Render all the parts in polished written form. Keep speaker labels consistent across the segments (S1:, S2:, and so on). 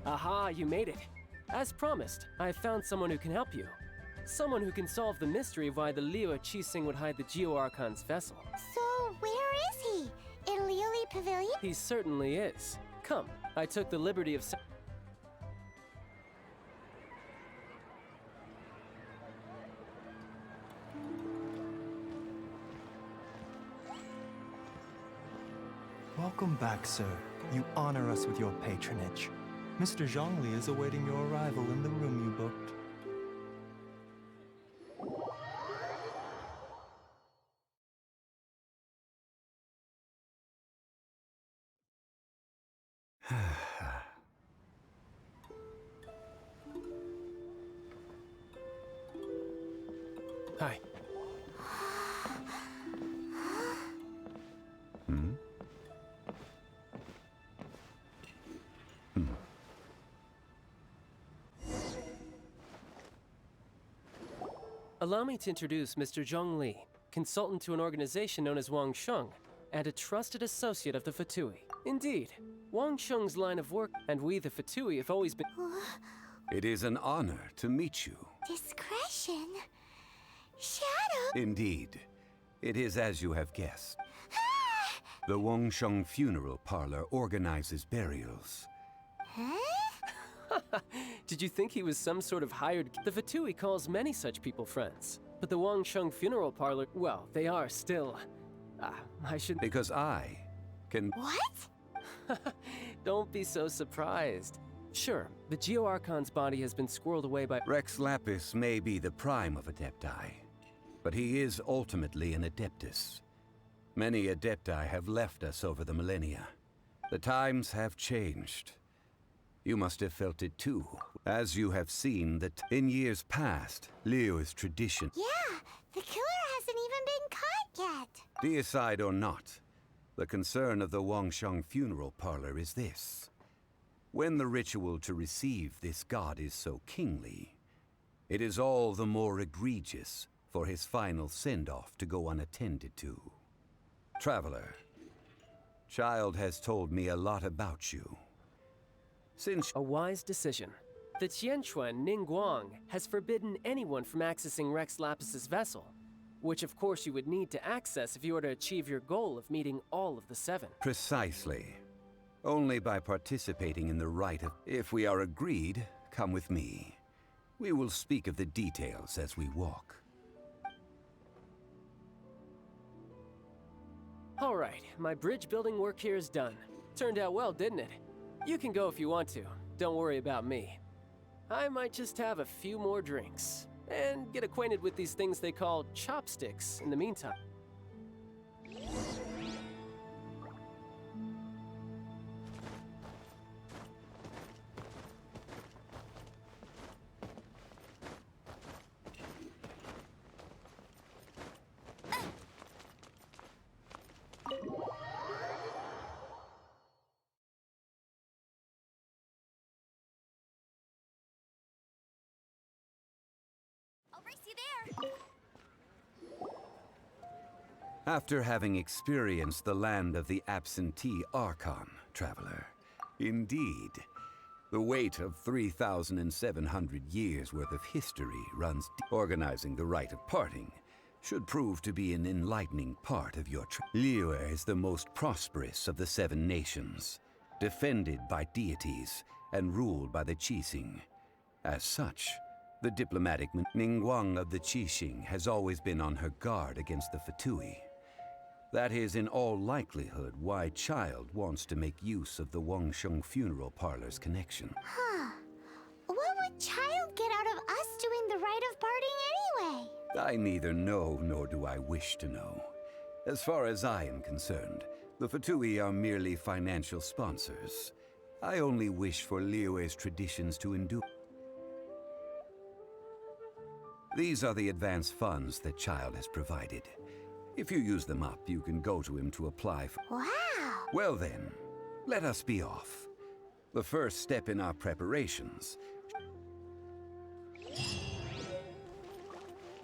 S1: Aha, you made it. As promised, I found someone who can help you. Someone who can solve the mystery of why the Liyue Qixing would hide the Geo-Archon's vessel.
S2: So, where is he? In Liuli Pavilion?
S1: He certainly is. Come, I took the liberty of...
S3: Welcome back, sir. You honor us with your patronage. Mr. Zhongli is awaiting your arrival in the room you booked.
S1: Hi. Allow me to introduce Mr. Zhong Li, consultant to an organization known as Wang Sheng, and a trusted associate of the Fatui. Indeed, Wang Sheng's line of work, and we the Fatui have always been...
S4: It is an honor to meet you.
S2: Discretion? Shadow?
S4: Indeed. It is as you have guessed. The Wang Sheng funeral parlor organizes burials.
S2: Huh?
S1: Did you think he was some sort of hired... The Fatui calls many such people friends. But the Wang Sheng funeral parlor, well, they are still... I should...
S4: Because I can...
S2: What?
S1: Don't be so surprised. Sure, the Geo-Archon's body has been squirreled away by...
S4: Rex Lapis may be the prime of Adepti, but he is ultimately an Adeptus. Many Adepti have left us over the millennia. The times have changed. You must have felt it too, as you have seen that in years past, Liyue's tradition...
S2: Yeah, the killer hasn't even been caught yet.
S4: Deicide or not, the concern of the Wang Sheng funeral parlor is this. When the ritual to receive this god is so kingly, it is all the more egregious for his final send-off to go unattended to. Traveler, Child has told me a lot about you. Since...
S1: A wise decision. The Tianquan Ningguang has forbidden anyone from accessing Rex Lapis's vessel, which of course you would need to access if you were to achieve your goal of meeting all of the seven.
S4: Precisely. Only by participating in the rite of... If we are agreed, come with me. We will speak of the details as we walk.
S1: All right, my bridge building work here is done. Turned out well, didn't it? You can go if you want to. Don't worry about me. I might just have a few more drinks, and get acquainted with these things they call chopsticks in the meantime.
S4: After having experienced the land of the absentee Archon, traveler, indeed, the weight of 3,700 years worth of history runs deep. Organizing the rite of parting should prove to be an enlightening part of your trip. Liyue is the most prosperous of the 7 nations, defended by deities and ruled by the Qixing. As such, the diplomatic Ningguang of the Qixing has always been on her guard against the Fatui. That is in all likelihood why Child wants to make use of the Wang Sheng funeral parlor's connection.
S2: Huh. What would Child get out of us doing the rite of parting anyway?
S4: I neither know nor do I wish to know. As far as I am concerned, the Fatui are merely financial sponsors. I only wish for Liyue's traditions to endure. These are the advance funds that Child has provided. If you use them up, you can go to him to apply for...
S2: Wow!
S4: Well then, let us be off. The first step in our preparations...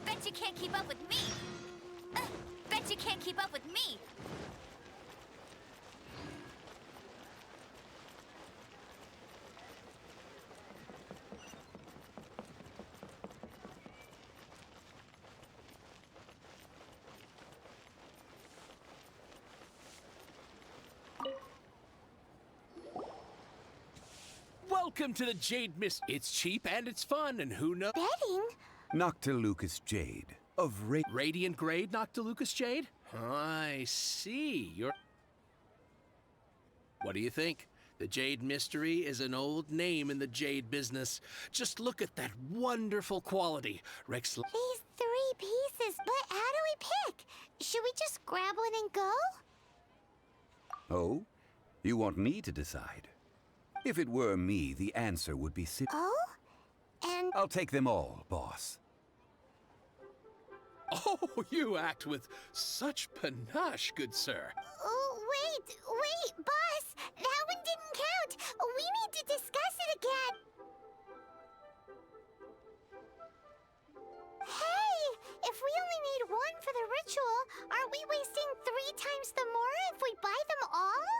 S5: Bet you can't keep up with me! Bet you can't keep up with me!
S6: Welcome to the Jade Mist. It's cheap and it's fun, and who knows?
S2: Betting?
S4: Noctilucous Jade of
S6: Radiant Grade Noctilucous Jade? I see. What do you think? The Jade Mystery is an old name in the Jade business. Just look at that wonderful quality. Rex.
S2: These 3 pieces, but how do we pick? Should we just grab one and go?
S4: Oh? You want me to decide? If it were me, the answer would be simple.
S2: Oh? And...
S4: I'll take them all, boss.
S6: Oh, you act with such panache, good sir.
S2: Oh, wait, boss! That one didn't count! We need to discuss it again! Hey! If we only need 1 for the ritual, aren't we wasting 3 times the Mora if we buy them all?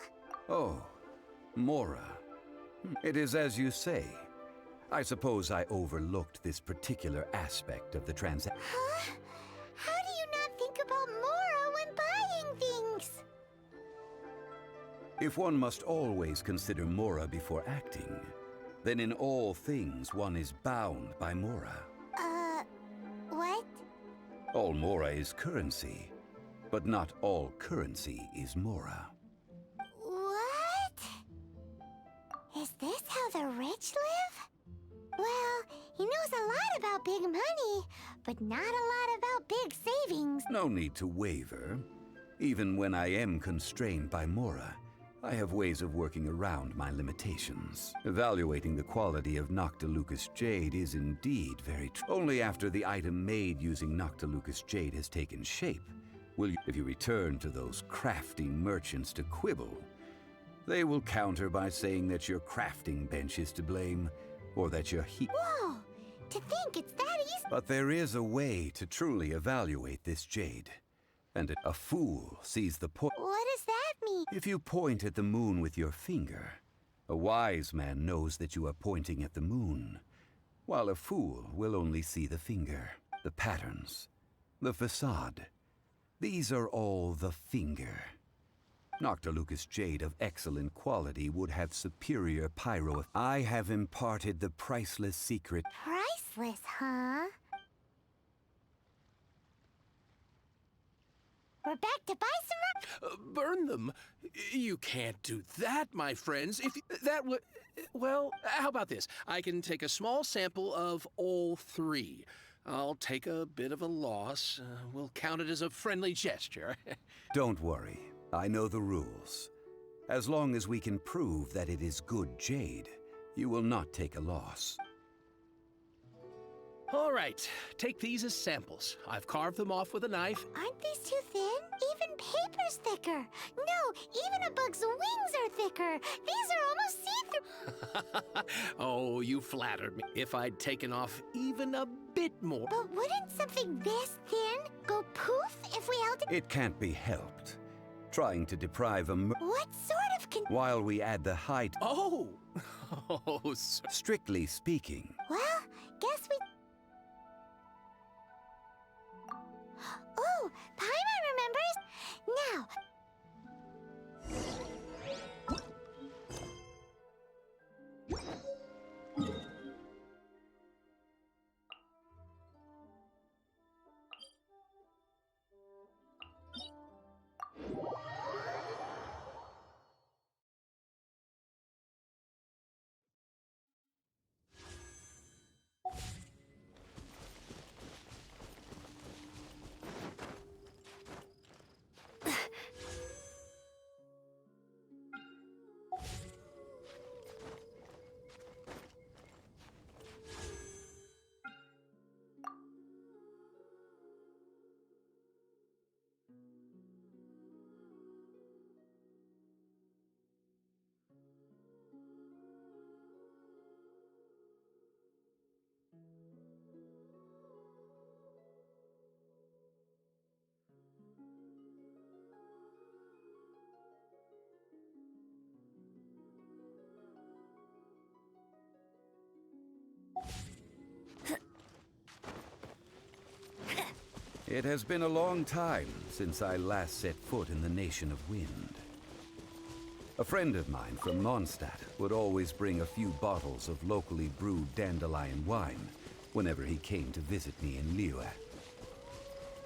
S4: Oh, Mora. It is as you say. I suppose I overlooked this particular aspect of the transaction.
S2: Huh? How do you not think about Mora when buying things?
S4: If one must always consider Mora before acting, then in all things one is bound by Mora.
S2: What?
S4: All Mora is currency, but not all currency is Mora.
S2: What? Is this how the rich live? Well, he knows a lot about big money, but not a lot about big savings.
S4: No need to waver. Even when I am constrained by Mora, I have ways of working around my limitations. Evaluating the quality of Noctilucous Jade is indeed very true. Only after the item made using Noctilucous Jade has taken shape will you, if you return to those crafty merchants to quibble, they will counter by saying that your crafting bench is to blame, or that your
S2: Whoa! To think it's that easy.
S4: But there is a way to truly evaluate this jade. And a fool sees the point.
S2: What does that mean?
S4: If you point at the moon with your finger, a wise man knows that you are pointing at the moon, while a fool will only see the finger, the patterns, the facade. These are all the finger. Noctilucous Jade of excellent quality would have superior pyro. I have imparted the priceless secret.
S2: Priceless, huh? We're back to buy some
S6: Burn them? You can't do that, my friends. If that would... Well, how about this? I can take a small sample of all 3. I'll take a bit of a loss. We'll count it as a friendly gesture.
S4: Don't worry. I know the rules. As long as we can prove that it is good jade, you will not take a loss.
S6: All right, take these as samples. I've carved them off with a knife.
S2: Aren't these too thin? Even paper's thicker. No, even a bug's wings are thicker. These are almost see-through.
S6: Oh, you flattered me. If I'd taken off even a bit more...
S2: But wouldn't something this thin go poof if we held it?
S4: It can't be helped. Trying to deprive a
S2: What sort of
S4: while we add the height...
S6: Oh!
S4: Strictly speaking...
S2: Well, guess we... Oh, Paimon remembers! Now...
S4: It has been a long time since I last set foot in the Nation of Wind. A friend of mine from Mondstadt would always bring a few bottles of locally brewed dandelion wine whenever he came to visit me in Liyue.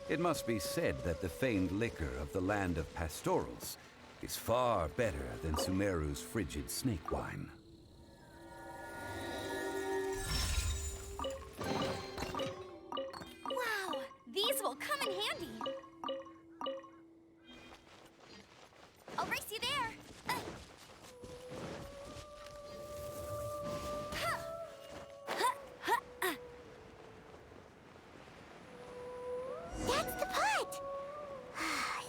S4: It must be said that the famed liquor of the land of pastorals is far better than Sumeru's frigid snake wine.
S5: Wow, these will come in handy. I'll race you there.
S2: That's the pot!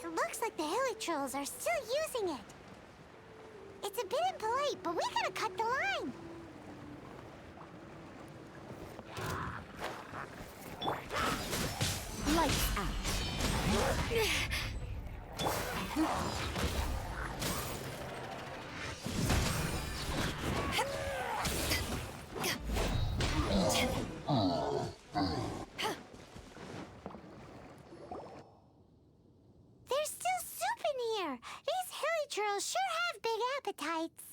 S2: It looks like the Hilichurls are still using it. It's a bit impolite, but we gotta cut the line.
S7: Lights out.
S2: There's still soup in here. These Hilichurls sure have big appetites.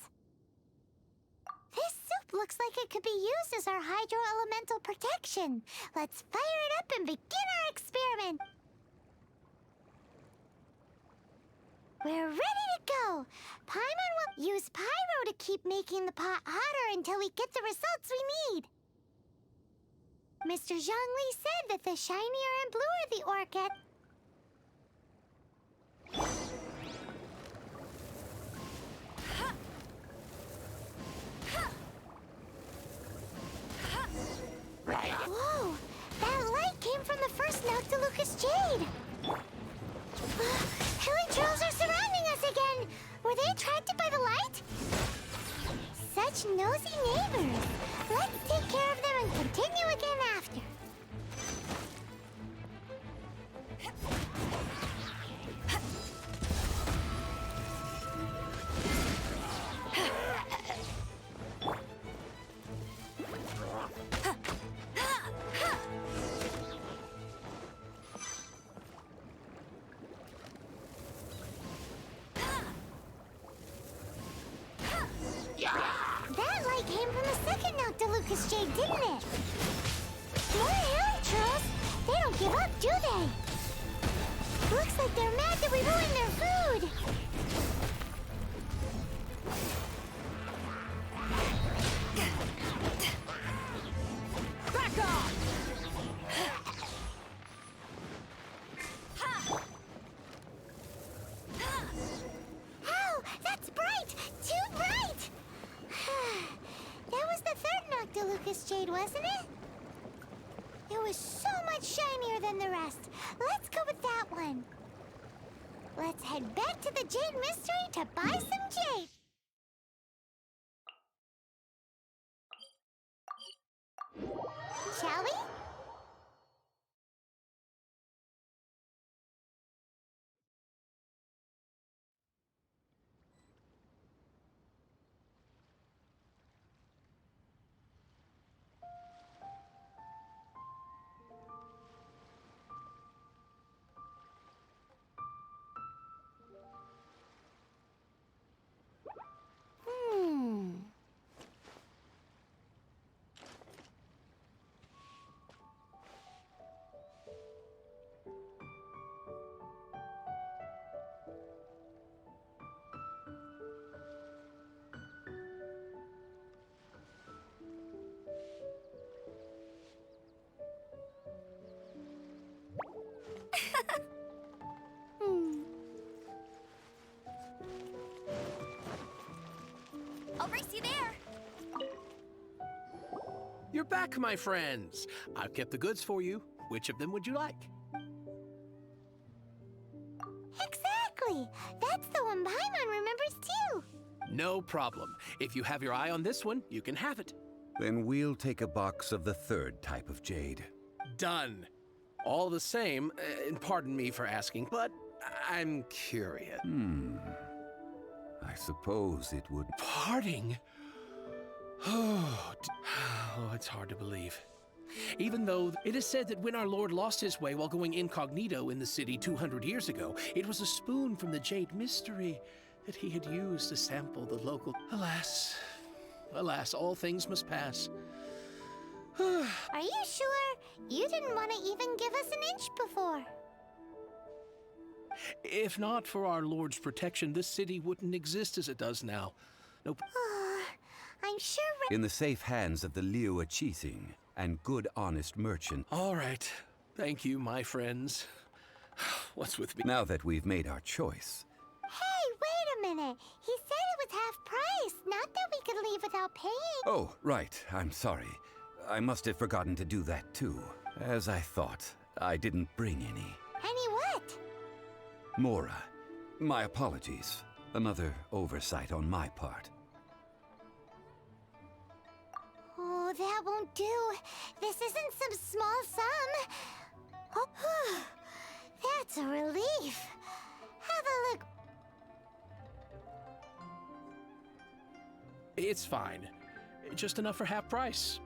S2: This soup looks like it could be used as our hydro-elemental protection. Let's fire it up and begin our experiment. We're ready to go. Paimon will use pyro to keep making the pot hotter until we get the results we need. Mr. Zhongli said that the shinier and bluer the ore gets, whoa! That light came from the first Noctilucous Jade! Hilichurls are surrounding us again! Were they attracted by the light? Such nosy neighbors! Let's take care of them and continue again after. That light came from the second Noctilucous Jade, didn't it? More Hilichurls! They don't give up, do they? Looks like they're mad that we ruined their food!
S7: Back off!
S2: Ow! That's bright! Too bright! That was the third Noctilucous Jade, wasn't it? It was so much shinier than the rest. Let's go with that one. Let's head back to the Jade Mystery to buy some jade. Shall we?
S5: I'll race you there.
S6: You're back, my friends. I've kept the goods for you. Which of them would you like?
S2: Exactly! That's the one Paimon remembers too!
S6: No problem. If you have your eye on this one, you can have it.
S4: Then we'll take a box of the third type of jade.
S6: Done. All the same, and pardon me for asking, but I'm curious.
S4: I suppose it would...
S6: Parting? Oh, it's hard to believe. Even though it is said that when our Lord lost his way while going incognito in the city 200 years ago, it was a spoon from the Jade Mystery that he had used to sample the local. Alas, alas, all things must pass.
S2: Are you sure? You didn't want to even give us an inch before.
S6: If not for our Lord's protection, this city wouldn't exist as it does now. Nope.
S2: I'm sure.
S4: In the safe hands of the Liu Qixing and good, honest merchant.
S6: All right. Thank you, my friends. What's with me?
S4: Now that we've made our choice.
S2: Hey, wait a minute. He said it was half price, not that we could leave without paying.
S4: Oh, right. I'm sorry. I must have forgotten to do that too. As I thought, I didn't bring any.
S2: Any what?
S4: Mora, my apologies. Another oversight on my part.
S2: Oh, that won't do. This isn't some small sum. Oh, that's a relief. Have a look.
S6: It's fine. Just enough for half price.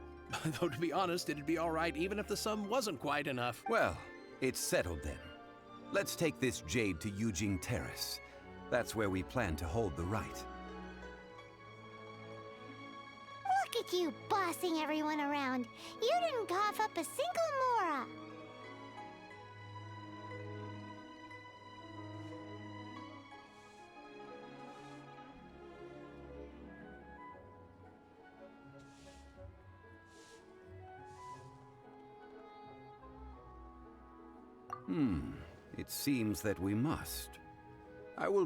S6: Though, to be honest, it'd be all right even if the sum wasn't quite enough.
S4: Well, it's settled then. Let's take this jade to Yujing Terrace. That's where we plan to hold the rite.
S2: Look at you bossing everyone around. You didn't cough up a single Mora.
S4: It seems that we must. I will...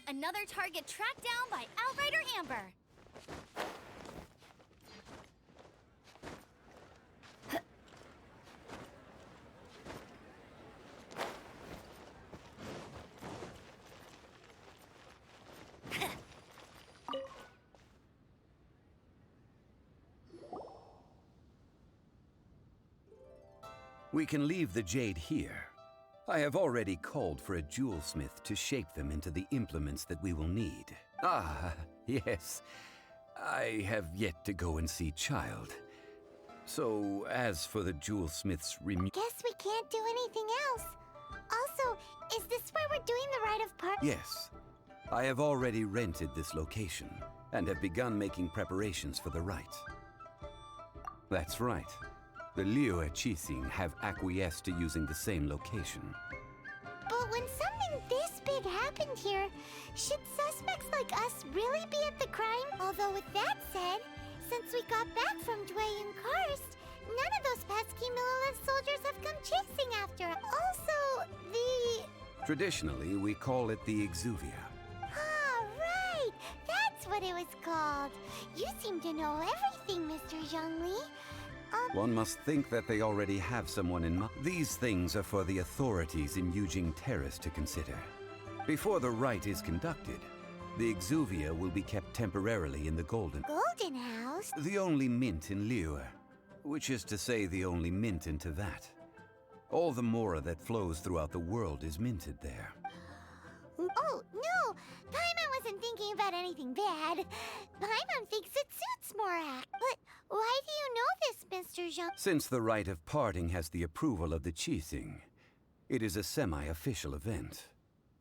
S5: Another target tracked down by Outrider Amber.
S4: We can leave the jade here. I have already called for a jewelsmith to shape them into the implements that we will need. Ah, yes. I have yet to go and see Child. So, as for the jewelsmith's
S2: Guess we can't do anything else. Also, is this where we're doing the rite of part?
S4: Yes. I have already rented this location and have begun making preparations for the rite. That's right. The Liu Qixing have acquiesced to using the same location.
S2: But when something this big happened here, should suspects like us really be at the crime? Although with that said, since we got back from Dwayne Karst, none of those pesky Millelith soldiers have come chasing after us. Also, the...
S4: Traditionally, we call it the Exuvia.
S2: Ah, right! That's what it was called. You seem to know everything, Mr. Zhongli.
S4: One must think that they already have someone in mind. These things are for the authorities in Yujing Terrace to consider. Before the rite is conducted, the Exuvia will be kept temporarily in the Golden
S2: House?
S4: The only mint in Liu, which is to say the only mint in Teyvat. All the Mora that flows throughout the world is minted there.
S2: Oh, no! Paimon wasn't thinking about anything bad. Paimon thinks it suits Morak. But why do you know this, Mr. Zhang?
S4: Since the rite of parting has the approval of the Qixing, it is a semi-official event,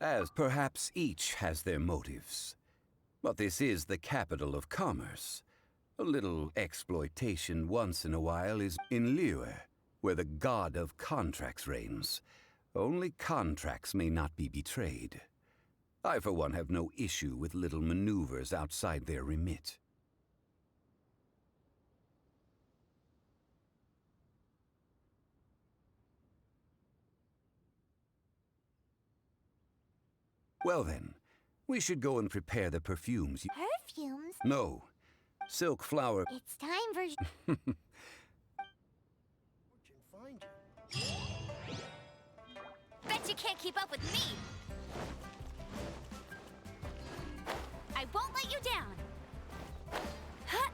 S4: as perhaps each has their motives. But this is the capital of commerce. A little exploitation once in a while is in Liu, where the god of contracts reigns. Only contracts may not be betrayed. I, for one, have no issue with little maneuvers outside their remit. Well then, we should go and prepare the perfumes.
S2: Perfumes?
S4: No, silk flower.
S2: It's time for...
S5: Bet you can't keep up with me! I won't let you down! Huh.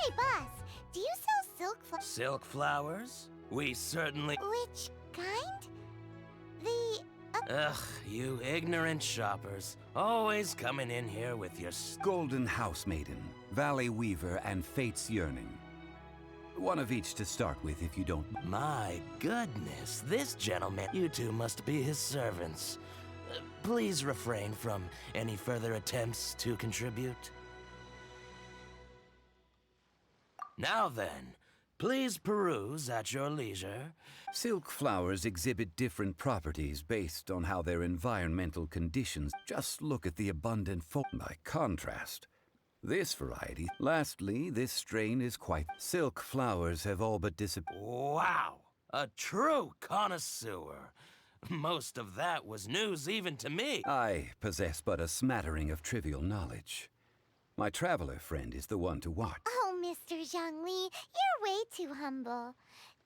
S2: Hey, boss, do you sell silk flowers?
S7: Silk flowers? We certainly...
S2: Which kind? The...
S7: Ugh, you ignorant shoppers. Always coming in here with your...
S4: Golden House Maiden, Valley Weaver, and Fate's Yearning. One of each to start with, if you don't...
S7: My goodness, this gentleman... You two must be his servants. Please refrain from any further attempts to contribute. Now then, please peruse at your leisure.
S4: Silk flowers exhibit different properties based on how their environmental conditions. Just look at the abundant by contrast. This variety. Lastly, this strain is quite... Silk flowers have all but disappeared.
S7: Wow! A true connoisseur. Most of that was news even to me.
S4: I possess but a smattering of trivial knowledge. My traveler friend is the one to watch.
S2: Oh, Mr. Zhongli, you're way too humble.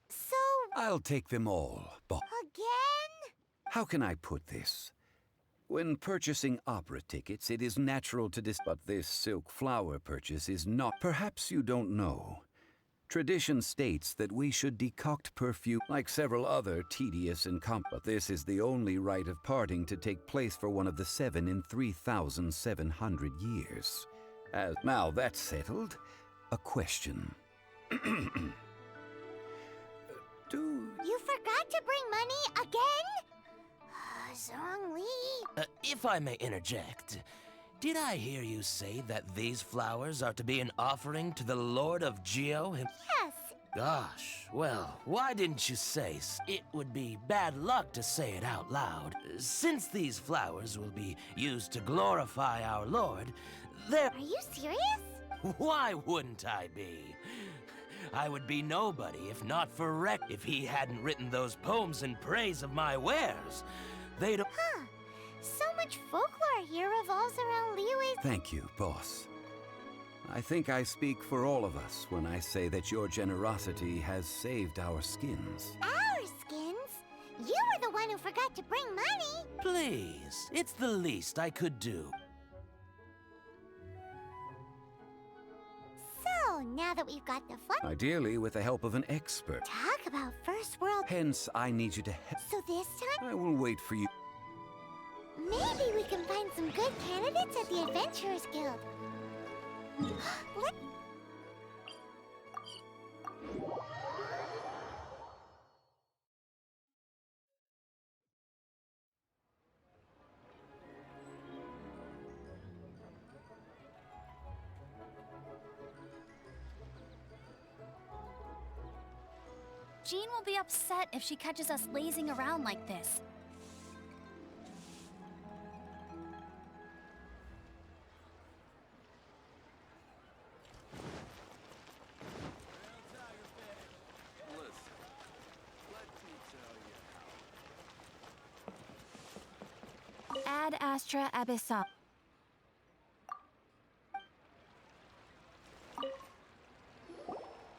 S2: So...
S4: I'll take them all,
S2: Again?
S4: How can I put this? When purchasing opera tickets, it is natural to but this silk flower purchase is not. Perhaps you don't know. Tradition states that we should decoct perfume like several other tedious and but this is the only rite of parting to take place for one of the 7 in 3,700 years. As now that's settled, a question.
S2: You forgot to bring money again? Zhongli.
S7: If I may interject, did I hear you say that these flowers are to be an offering to the Lord of Geo?
S2: Yes.
S7: Gosh, well, why didn't you say it would be bad luck to say it out loud? Since these flowers will be used to glorify our Lord, they're...
S2: Are you serious?
S7: Why wouldn't I be? I would be nobody if not for Rek if he hadn't written those poems in praise of my wares. They'd...
S2: Huh. So much folklore here revolves around Liyue's...
S4: Thank you, boss. I think I speak for all of us when I say that your generosity has saved our skins.
S2: Our skins? You were the one who forgot to bring money.
S7: Please, it's the least I could do.
S2: So, now that we've got the fun...
S4: Ideally with the help of an expert.
S2: Talk about first world...
S4: Hence, I need you to help.
S2: So this time...
S4: I will wait for you.
S2: Maybe we can find some good candidates at the Adventurers Guild. Let...
S5: Jean will be upset if she catches us lazing around like this. Ad Astra Abyssal.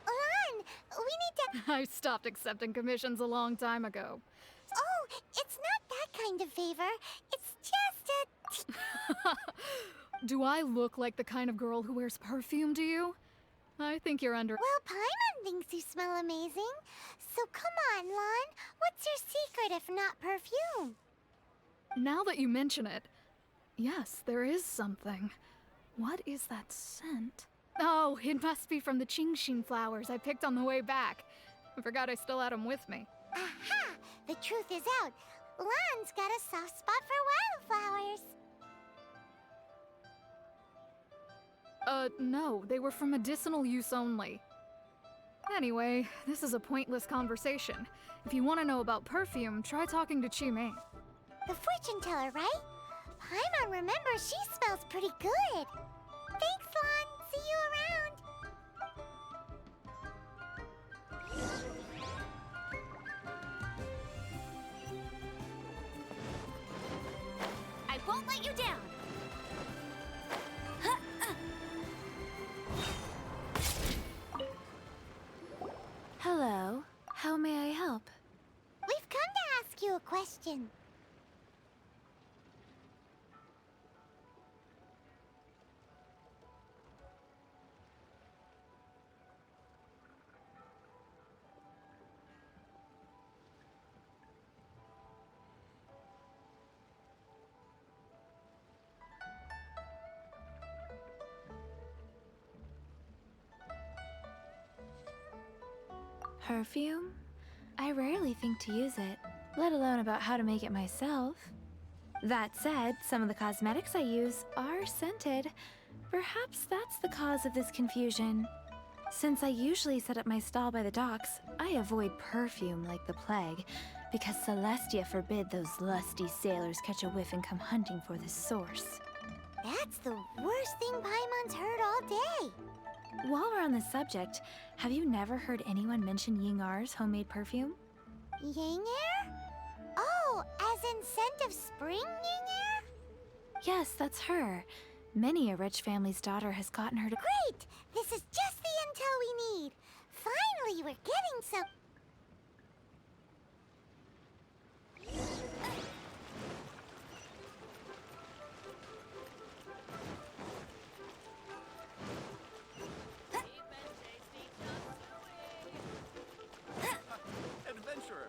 S2: Lan, we need to...
S8: I stopped accepting commissions a long time ago.
S2: Oh, it's not that kind of favor. It's just a...
S8: Do I look like the kind of girl who wears perfume to you? I think you're under...
S2: Well, Paimon thinks you smell amazing. So come on, Lan. What's your secret if not perfume?
S8: Now that you mention it, Yes, there is something. What is that scent? Oh, it must be from the Genshin flowers I picked on the way back. I forgot I still had them with me.
S2: Aha! The truth is out. Lan's got a soft spot for wildflowers.
S8: No, they were for medicinal use only. Anyway, this is a pointless conversation. If you want to know about perfume, try talking to Chime.
S2: The fortune teller, right? Paimon remembers she smells pretty good. Thanks, Lan. See you around.
S5: I won't let you down.
S9: Hello. How may I help?
S2: We've come to ask you a question.
S9: Perfume? I rarely think to use it, let alone about how to make it myself. That said, some of the cosmetics I use are scented. Perhaps that's the cause of this confusion. Since I usually set up my stall by the docks, I avoid perfume like the plague, because Celestia forbid those lusty sailors catch a whiff and come hunting for the source.
S2: That's the worst thing Paimon's heard all day.
S9: While we're on the subject, have you never heard anyone mention Yingar's homemade perfume?
S2: Yingar? Oh, as in scent of spring Yingar?
S9: Yes, that's her. Many a rich family's daughter has gotten her to—
S2: Great! This is just the intel we need. Finally, we're getting some...
S10: Adventurer,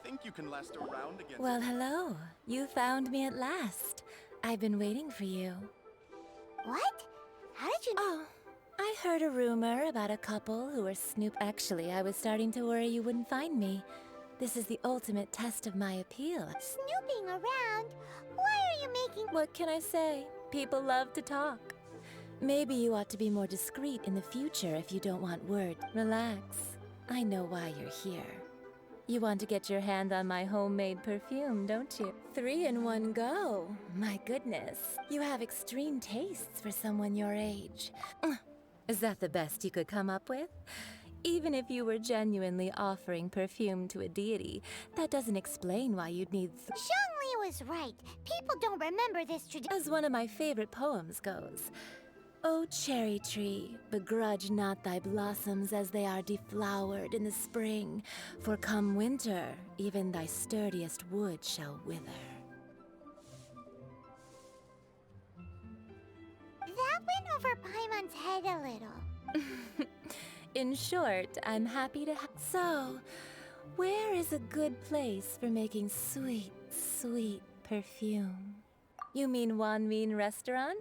S10: think you can last a round against...
S11: Well, hello. You found me at last. I've been waiting for you.
S2: What? How did you...
S11: Oh, I heard a rumor about a couple who were Actually, I was starting to worry you wouldn't find me. This is the ultimate test of my appeal.
S2: Snooping around? Why are you making...
S11: What can I say? People love to talk. Maybe you ought to be more discreet in the future if you don't want word. Relax. I know why you're here. You want to get your hand on my homemade perfume, don't you? 3 in one go. My goodness. You have extreme tastes for someone your age. Is that the best you could come up with? Even if you were genuinely offering perfume to a deity, that doesn't explain why you'd need...
S2: Zhongli was right. People don't remember this tradition.
S11: As one of my favorite poems goes, "O cherry tree, begrudge not thy blossoms as they are deflowered in the spring, for come winter, even thy sturdiest wood shall wither."
S2: That went over Paimon's head a little.
S11: In short, I'm happy to So, where is a good place for making sweet, sweet perfume? You mean Wanmin Restaurant?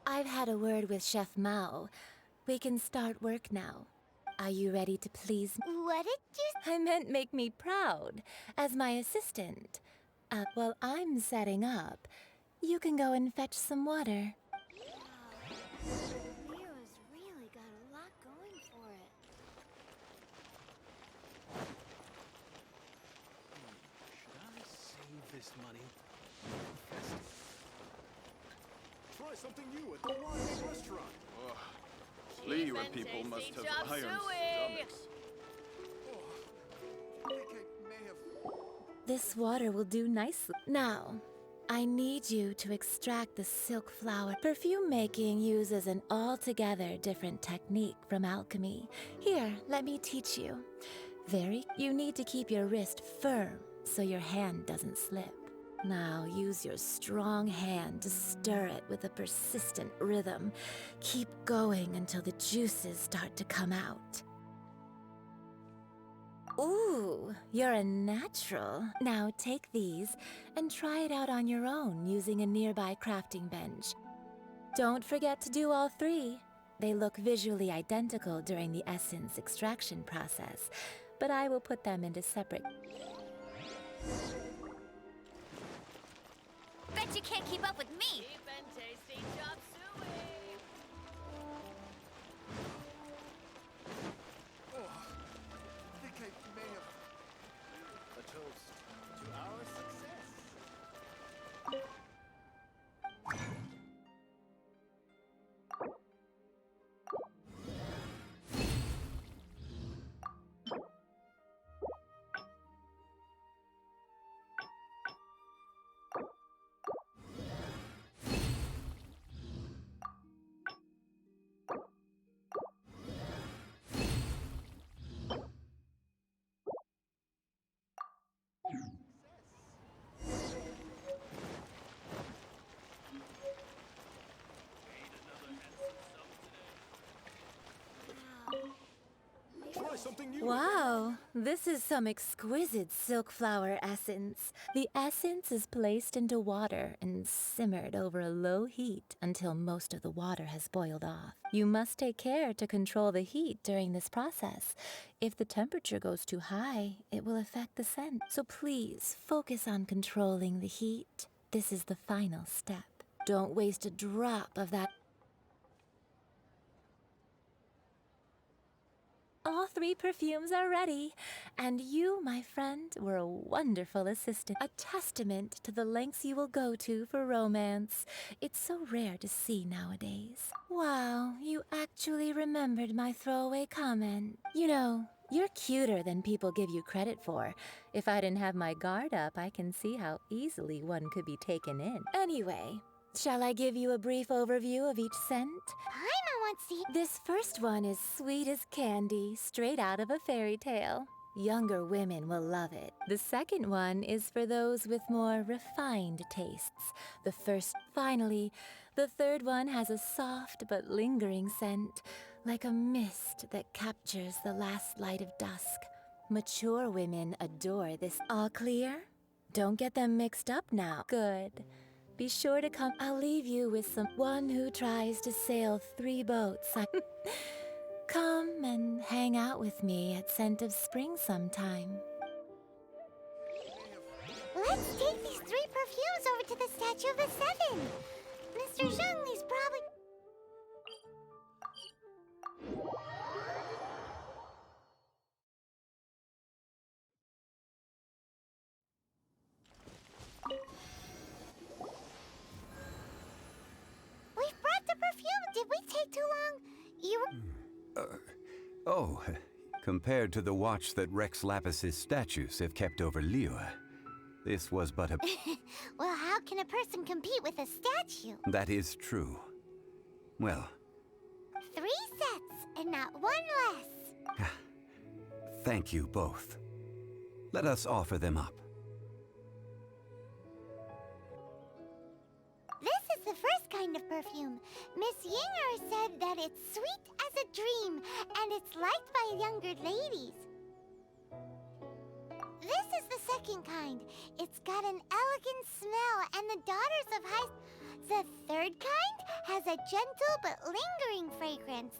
S11: I've had a word with Chef Mao. We can start work now. Are you ready to please me?
S2: What did you...
S11: I meant make me proud, as my assistant. While I'm setting up, you can go and fetch some water.
S2: Leo's really got a lot going for it.
S10: Should I save this money? Try something new at the Archaic restaurant. Ugh. Liyue people must have iron stomachs. I think I may have...
S11: This water will do nicely. Now, I need you to extract the silk flower. Perfume making uses an altogether different technique from alchemy. Here, let me teach you. You need to keep your wrist firm so your hand doesn't slip. Now use your strong hand to stir it with a persistent rhythm. Keep going until the juices start to come out. Ooh, you're a natural. Now take these and try it out on your own using a nearby crafting bench. Don't forget to do all 3. They look visually identical during the essence extraction process, but I will put them into separate...
S5: Bet you can't keep up with me!
S12: Cheap and tasty chop suey!
S10: Oh, I think I may have... A toast to our success. Try something new.
S11: Wow, this is some exquisite silk flower essence. The essence is placed into water and simmered over a low heat until most of the water has boiled off. You must take care to control the heat during this process. If the temperature goes too high, it will affect the scent. So please focus on controlling the heat. This is the final step. Don't waste a drop of that. All 3 perfumes are ready, and you, my friend, were a wonderful assistant. A testament to the lengths you will go to for romance. It's so rare to see nowadays. Wow, you actually remembered my throwaway comment. You know, you're cuter than people give you credit for. If I didn't have my guard up, I can see how easily one could be taken in. Anyway, shall I give you a brief overview of each scent?
S2: Paimon wants to...
S11: This first one is sweet as candy, straight out of a fairy tale. Younger women will love it. The second one is for those with more refined tastes. Finally, the third one has a soft but lingering scent, like a mist that captures the last light of dusk. Mature women adore this. All clear? Don't get them mixed up now. Good. Be sure to come. I'll leave you with one who tries to sail 3 boats. Come and hang out with me at Scent of Spring sometime.
S2: Let's take these 3 perfumes over to the Statue of the Seven. Mr. Zhongli's probably... We've brought the perfume. Did we take too long? You were...
S4: Oh, compared to the watch that Rex Lapis's statues have kept over Liyue, this was but a...
S2: Well, how can a person compete with a statue?
S4: That is true. Well...
S2: 3 sets, and not 1 less.
S4: Thank you both. Let us offer them up.
S2: This is the first kind of perfume. Miss Yinger said that it's sweet as a dream, and it's liked by younger ladies. This is the second kind. It's got an elegant smell, and the Daughters of High... The third kind has a gentle but lingering fragrance.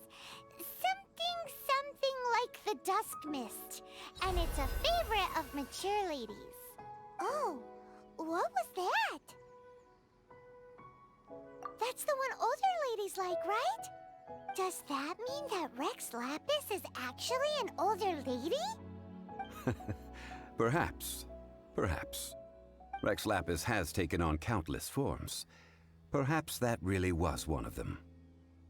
S2: Something like the dusk mist. And it's a favorite of mature ladies. Oh, what was that? That's the one older ladies like, right? Does that mean that Rex Lapis is actually an older lady?
S4: Perhaps. Perhaps. Rex Lapis has taken on countless forms. Perhaps that really was one of them.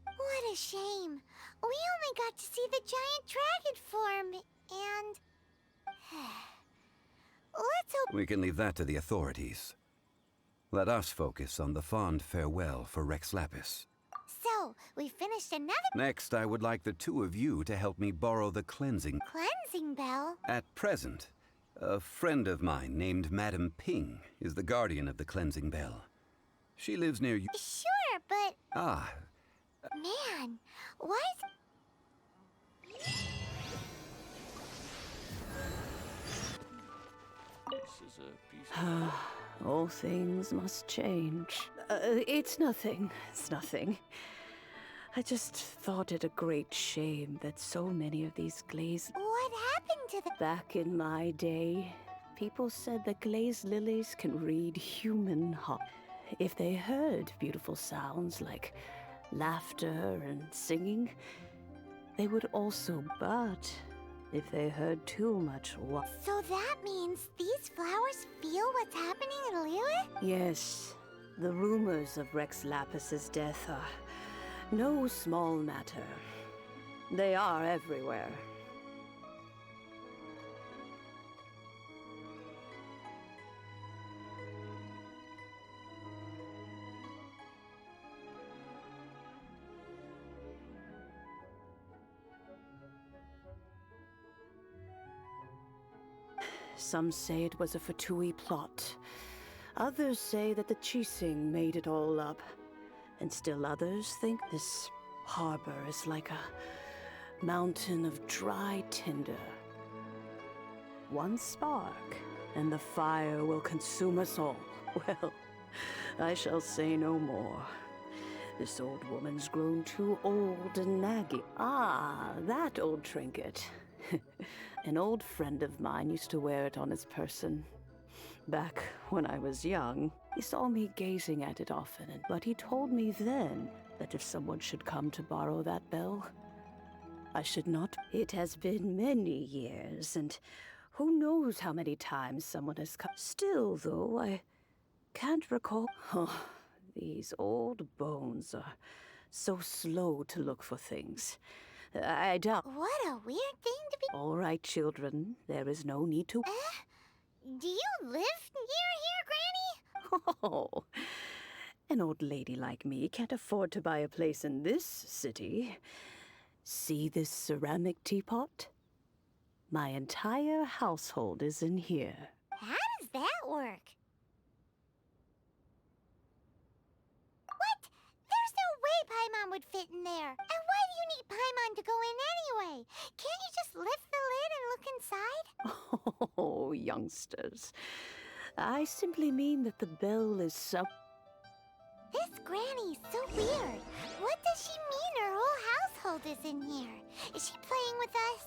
S2: What a shame. We only got to see the giant dragon form, and... Let's hope...
S4: We can leave that to the authorities. Let us focus on the fond farewell for Rex Lapis.
S2: So, we finished another...
S4: Next, I would like the 2 of you to help me borrow the cleansing...
S2: Cleansing bell?
S4: At present, A friend of mine named Madame Ping is the guardian of the cleansing bell. She lives near you.
S2: Sure, but
S4: Ah,
S2: man, why
S13: All things must change. It's nothing. It's nothing. I just thought it a great shame that so many of these glazed...
S2: What happened to the...
S13: Back in my day, people said that glazed lilies can read human heart. If they heard beautiful sounds like laughter and singing, they would also, but if they heard too much
S2: So that means these flowers feel what's happening in Liyue?
S13: Yes, the rumors of Rex Lapis's death are no small matter. They are everywhere. Some say it was a Fatui plot. Others say that the Chising made it all up. And still others think this harbor is like a mountain of dry tinder. One spark, and the fire will consume us all. Well, I shall say no more. This old woman's grown too old and naggy. Ah, that old trinket. An old friend of mine used to wear it on his person. Back when I was young, he saw me gazing at it often, but he told me then that if someone should come to borrow that bell, I should not. It has been many years, and who knows how many times someone has come. Still, though, I can't recall. Oh, these old bones are so slow to look for things. I doubt.
S2: What a weird thing to be...
S13: All right, children, there is no need to...
S2: Do you live near here, Granny?
S13: Oh, an old lady like me can't afford to buy a place in this city. See this ceramic teapot? My entire household is in here.
S2: How does that work? What? There's no way Paimon would fit in there. And why do you need Paimon to go in anyway? Can't you just lift the lid and look inside?
S13: Oh, youngsters. I simply mean that the bell is so...
S2: This Granny's so weird. What does she mean her whole household is in here? Is she playing with us?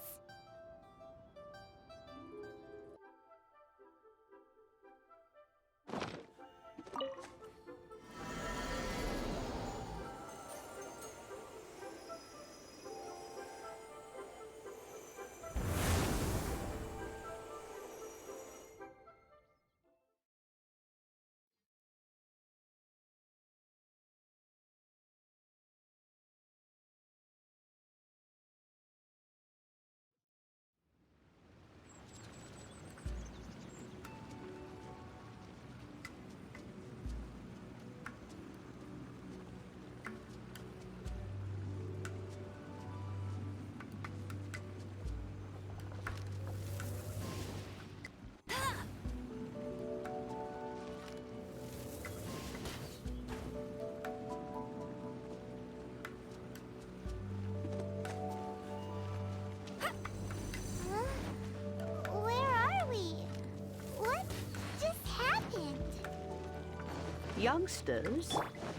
S13: Youngsters,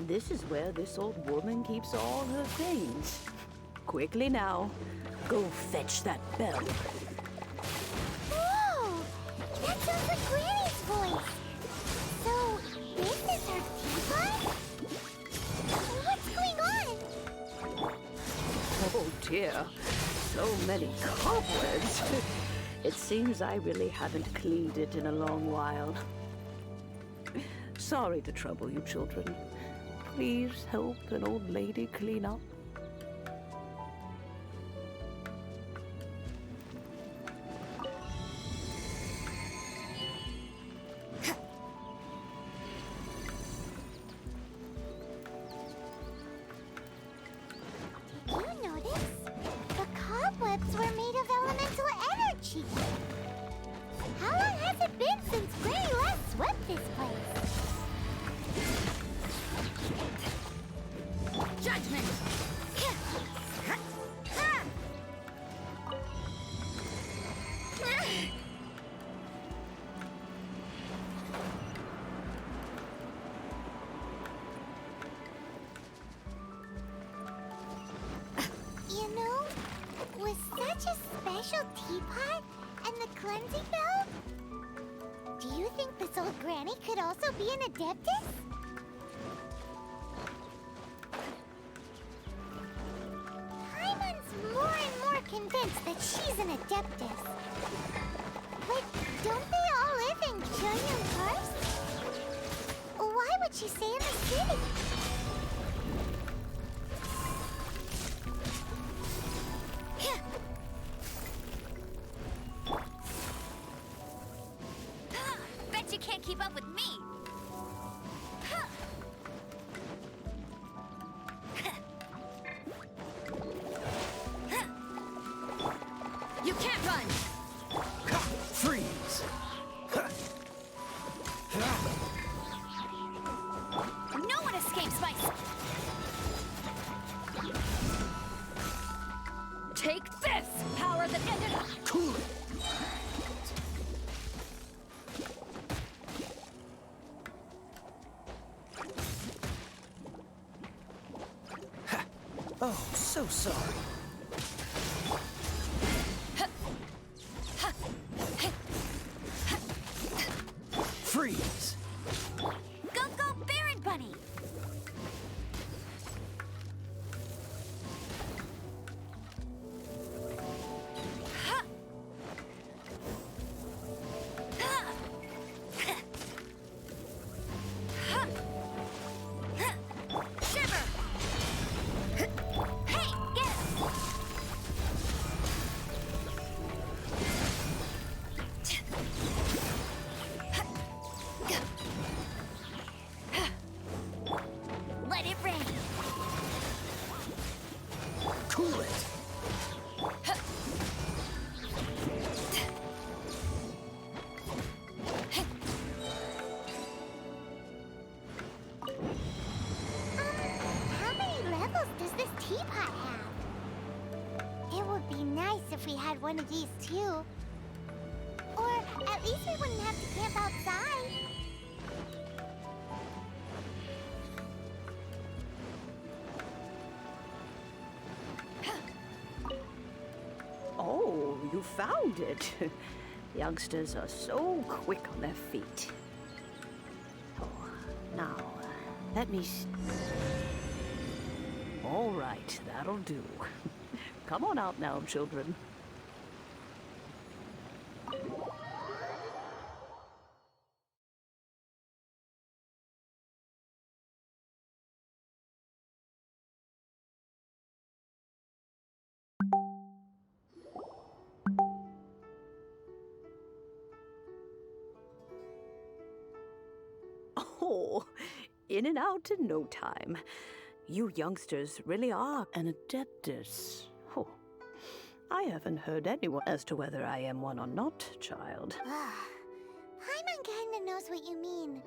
S13: this is where this old woman keeps all her things. Quickly now, go fetch that bell.
S2: Whoa! That sounds like Granny's voice. So, this is her teapot? What's going on?
S13: Oh dear, so many cobwebs. It seems I really haven't cleaned it in a long while. Sorry to trouble you, children. Please help an old lady clean up.
S2: Did you notice? The cobwebs were made of elemental energy. How long special teapot and the cleansing bell? Do you think this old granny could also be an adeptus? Paimon's more and more convinced that she's an adeptus. But don't they all live in Junyun Karst? Why would she stay in the city?
S5: Bet you can't keep up with me.
S12: You can't run!
S7: Freeze!
S5: No one escapes my...
S12: Take this! Power that ended up...
S7: Cool it! Ha. Oh, so sorry. Freeze!
S5: Go, go, Baron Bunny! Shiver! Hey, get him! Let it rain!
S7: Cool it!
S2: How many levels does this teapot have? It would be nice if we had one of these too. Or at least we wouldn't have to camp outside.
S13: Oh, you found it. Youngsters are so quick on their feet. Oh, now, let me... All right, that'll do. Come on out now, children. Oh, in and out in no time. You youngsters really are an adeptus. Oh, I haven't heard anyone as to whether I am one or not, child.
S2: Paimon kinda knows what you mean.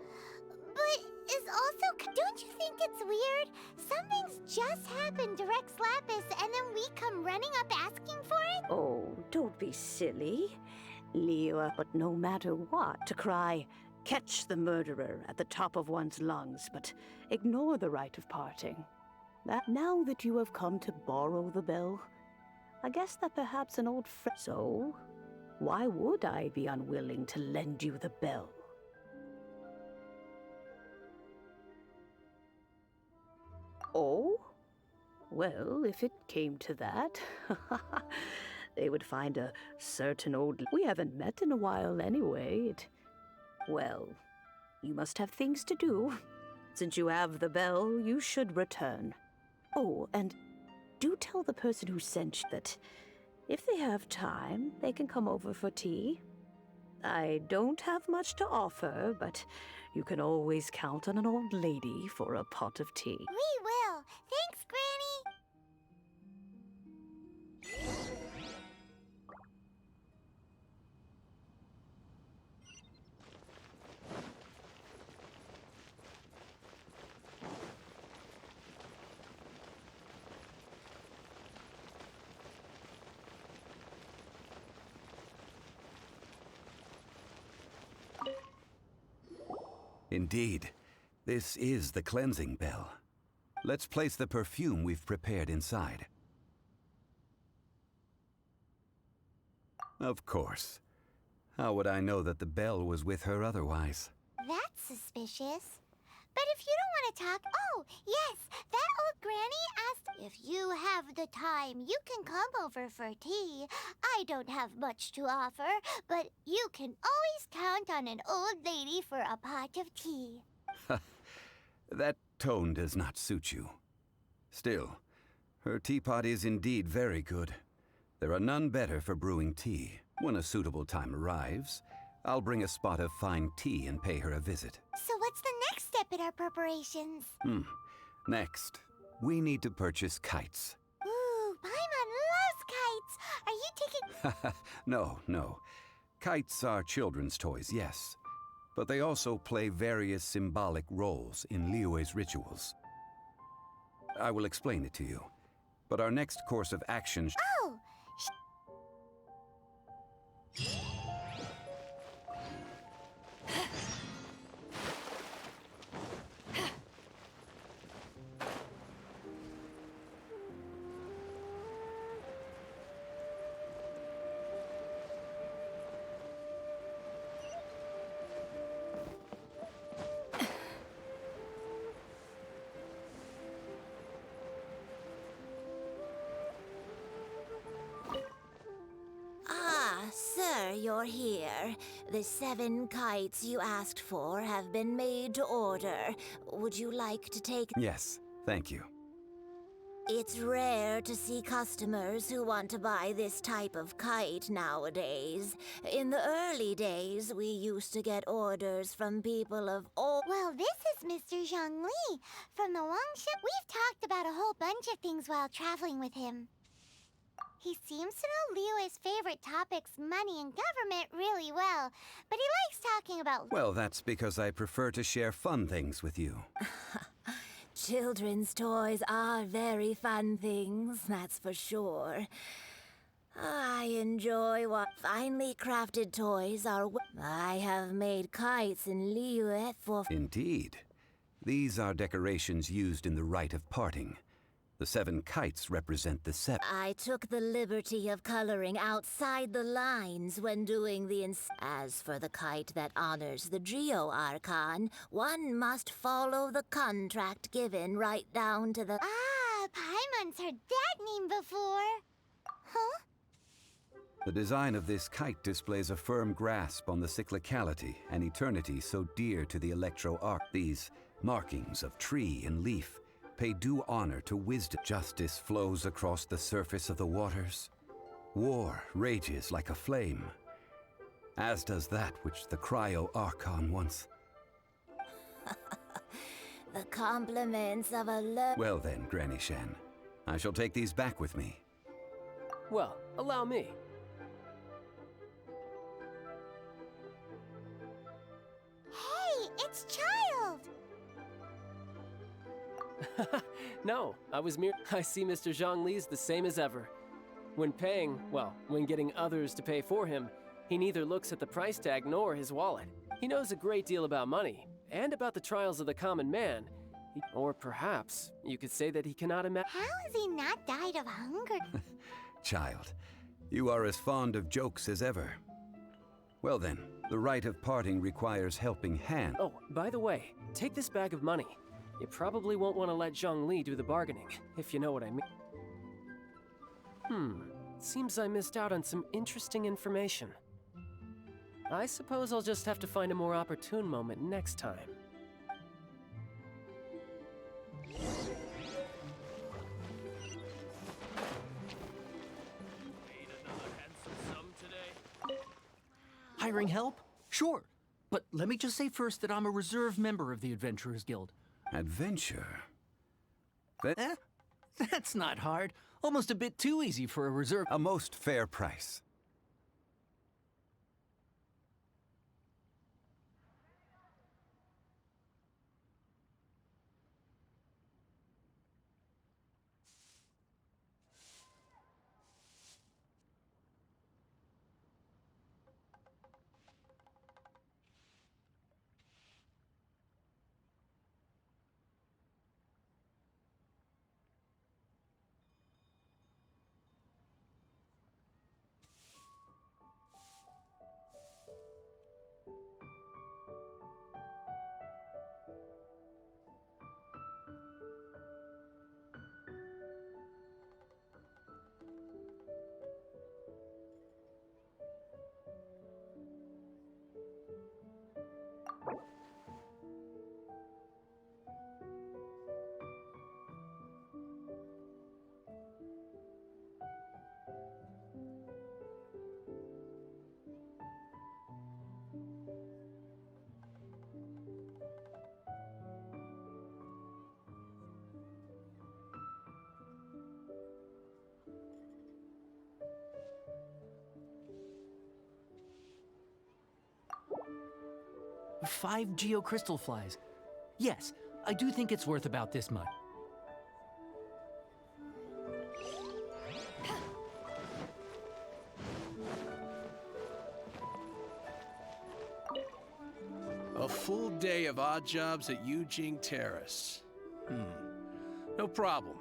S2: But is also, don't you think it's weird? Something's just happened to Rex Lapis and then we come running up asking for it?
S13: Oh, don't be silly. Leo, but no matter what, to cry, catch the murderer at the top of one's lungs, but ignore the rite of parting. That now that you have come to borrow the bell, I guess that perhaps an old friend. So, why would I be unwilling to lend you the bell? Oh? Well, if it came to that, they would find a certain old... We haven't met in a while anyway. Well, you must have things to do. Since you have the bell, you should return. Oh, and do tell the person who sent you that if they have time, they can come over for tea. I don't have much to offer, but you can always count on an old lady for a pot of tea.
S2: We will. Thanks, Granny.
S4: Indeed, this is the cleansing bell. Let's place the perfume we've prepared inside. Of course. How would I know that the bell was with her otherwise?
S2: That's suspicious. But if you don't want to talk... Oh, yes, that old granny asked if you have the time, you can come over for tea. I don't have much to offer, but you can always count on an old lady for a pot of tea.
S4: That tone does not suit you. Still, her teapot is indeed very good. There are none better for brewing tea. When a suitable time arrives, I'll bring a spot of fine tea and pay her a visit.
S2: So what's the next step in our preparations?
S4: Next, we need to purchase kites.
S2: Ooh, Paimon loves kites! Are you taking...
S4: No. Kites are children's toys, yes. But they also play various symbolic roles in Liyue's rituals. I will explain it to you. But our next course of action...
S2: Oh!
S11: Sir, you're here. The 7 kites you asked for have been made to order. Would you like to take...
S4: Yes, thank you.
S11: It's rare to see customers who want to buy this type of kite nowadays. In the early days, we used to get orders from people of all...
S2: Well, this is Mr. Zhongli from the Wangship. We've talked about a whole bunch of things while traveling with him. He seems to know Liyue's favorite topics, money and government, really well. But he likes talking about...
S4: Well, that's because I prefer to share fun things with you.
S11: Children's toys are very fun things, that's for sure. I enjoy what finely crafted toys are. I have made kites in Liyue for...
S4: Indeed. These are decorations used in the rite of parting. The 7 kites represent the 7.
S11: I took the liberty of coloring outside the lines when doing the As for the kite that honors the Geo Archon, one must follow the contract given right down to the...
S2: Ah, Paimon's heard that name before. Huh?
S4: The design of this kite displays a firm grasp on the cyclicality and eternity so dear to the Electro-Arc. These markings of tree and leaf pay due honor to wisdom. Justice flows across the surface of the waters. War rages like a flame, as does that which the Cryo-Archon once...
S11: The compliments of a
S4: Well then, Granny Shan, I shall take these back with me.
S1: Well, allow me.
S2: Hey, it's Child!
S1: No, I see Mr. Zhongli's the same as ever. When paying, well, when getting others to pay for him, he neither looks at the price tag nor his wallet. He knows a great deal about money, and about the trials of the common man. Or perhaps, you could say that he cannot imagine...
S2: How has he not died of hunger?
S4: Child, you are as fond of jokes as ever. Well then, the rite of parting requires helping hand.
S1: Oh, by the way, take this bag of money. You probably won't want to let Zhongli do the bargaining, if you know what I mean. Seems I missed out on some interesting information. I suppose I'll just have to find a more opportune moment next time.
S14: Hiring help? Sure. But let me just say first that I'm a reserve member of the Adventurers Guild.
S4: Adventure?
S14: That's not hard. Almost a bit too easy for a reserve...
S4: A most fair price.
S14: 5 geocrystal flies. Yes, I do think it's worth about this much.
S6: A full day of odd jobs at Yujing Terrace. No problem.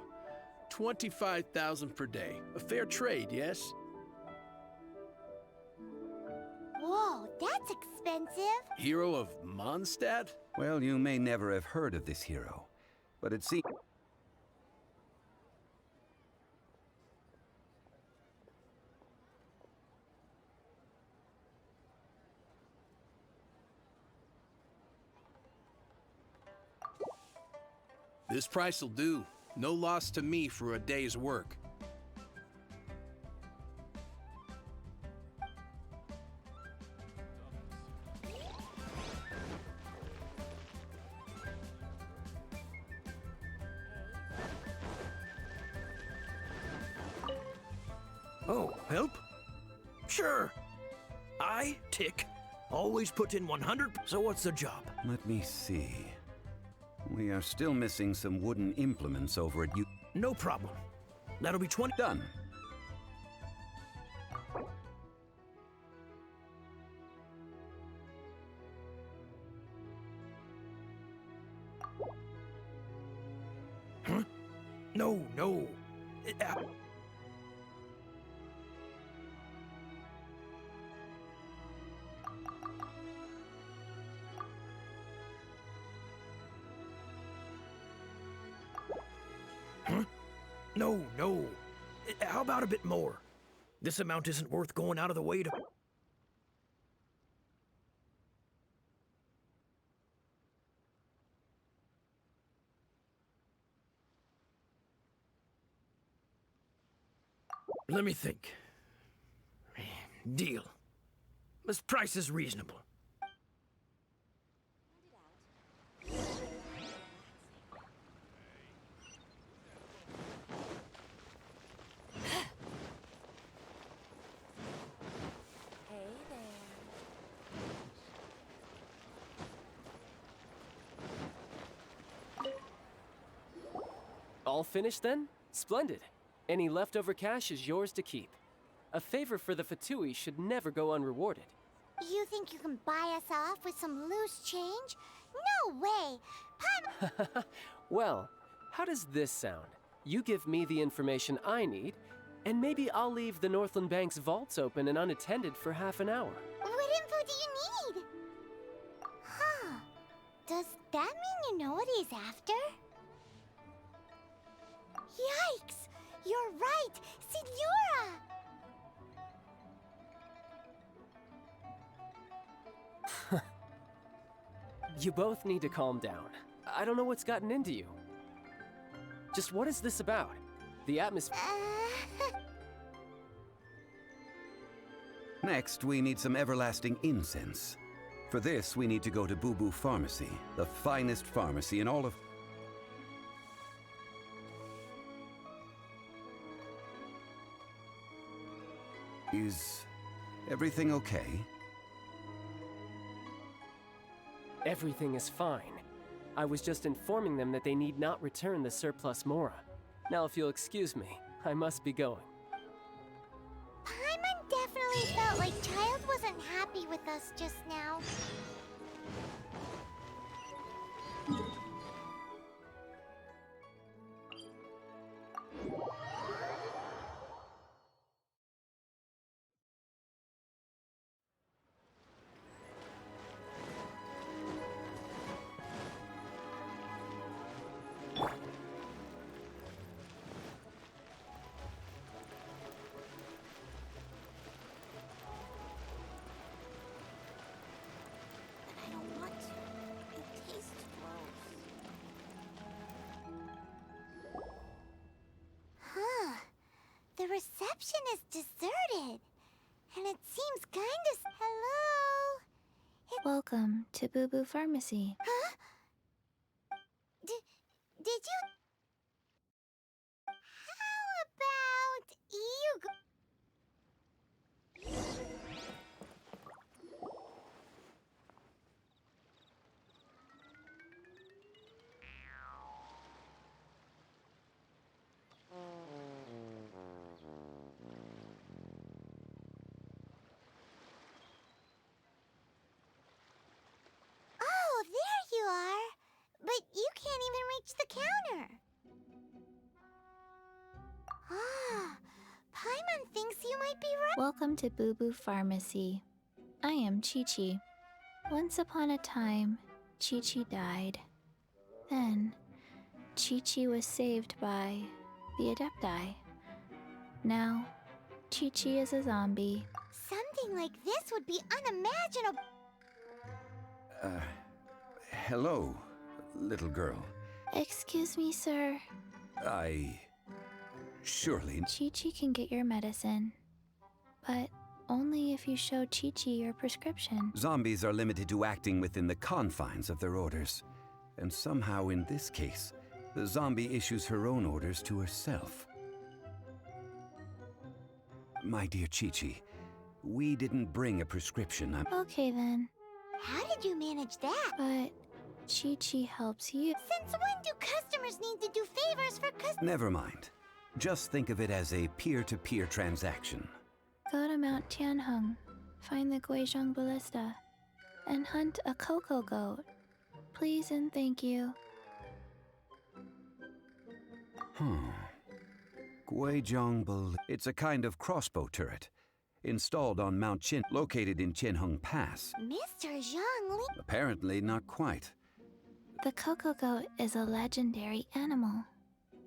S6: 25,000 per day. A fair trade, yes?
S2: Whoa, that's expensive.
S6: Hero of Mondstadt?
S4: Well, you may never have heard of this hero, but it seems...
S6: This price will do. No loss to me for a day's work.
S15: Oh, help? Sure. I, Tick, always put in 100. So what's the job?
S4: Let me see. We are still missing some wooden implements over at you.
S15: No problem. That'll be 20.
S4: Done.
S15: Huh? No, no. Huh? No, no. How about a bit more? This amount isn't worth going out of the way to... Let me think. Deal. This price is reasonable.
S1: All finished then? Splendid. Any leftover cash is yours to keep. A favor for the Fatui should never go unrewarded.
S2: You think you can buy us off with some loose change? No way!
S1: Well, how does this sound? You give me the information I need, and maybe I'll leave the Northland Bank's vaults open and unattended for half an hour.
S2: What info do you need? Huh. Does that mean you know what he's after? Yikes! You're right! Signora!
S1: You both need to calm down. I don't know what's gotten into you. Just what is this about? The atmosphere...
S4: Next, we need some everlasting incense. For this, we need to go to Boo Boo Pharmacy, the finest pharmacy in all of... Is everything okay?
S1: Everything is fine. I was just informing them that they need not return the surplus Mora. Now, if you'll excuse me, I must be going.
S2: Paimon definitely felt like Child wasn't happy with us just now. The reception is deserted. And it seems kind of... Hello?
S9: Welcome to Boo Boo Pharmacy.
S2: Huh? Did you... How about you go... might be right.
S9: Welcome to Boo Boo Pharmacy. I am Chi-Chi. Once upon a time, Chi-Chi died. Then, Chi-Chi was saved by the Adepti. Now, Chi-Chi is a zombie.
S2: Something like this would be unimaginable.
S4: Hello, little girl.
S9: Excuse me, sir.
S4: Surely.
S9: Chi-Chi can get your medicine, but only if you show Chi-Chi your prescription.
S4: Zombies are limited to acting within the confines of their orders. And somehow in this case, the zombie issues her own orders to herself. My dear Chi-Chi, we didn't bring a prescription.
S9: Okay then.
S2: How did you manage that?
S9: But Chi-Chi helps you.
S2: Since when do customers need to do favors for customers?
S4: Never mind. Just think of it as a peer-to-peer transaction.
S9: Go to Mount Tianheng, find the Guizhong Ballista, and hunt a cocoa goat. Please and thank you.
S4: Guizhong Ballista. It's a kind of crossbow turret, installed on Mount Qin, located in Tianheng Pass.
S2: Mr. Zhongli?
S4: Apparently not quite.
S9: The cocoa goat is a legendary animal,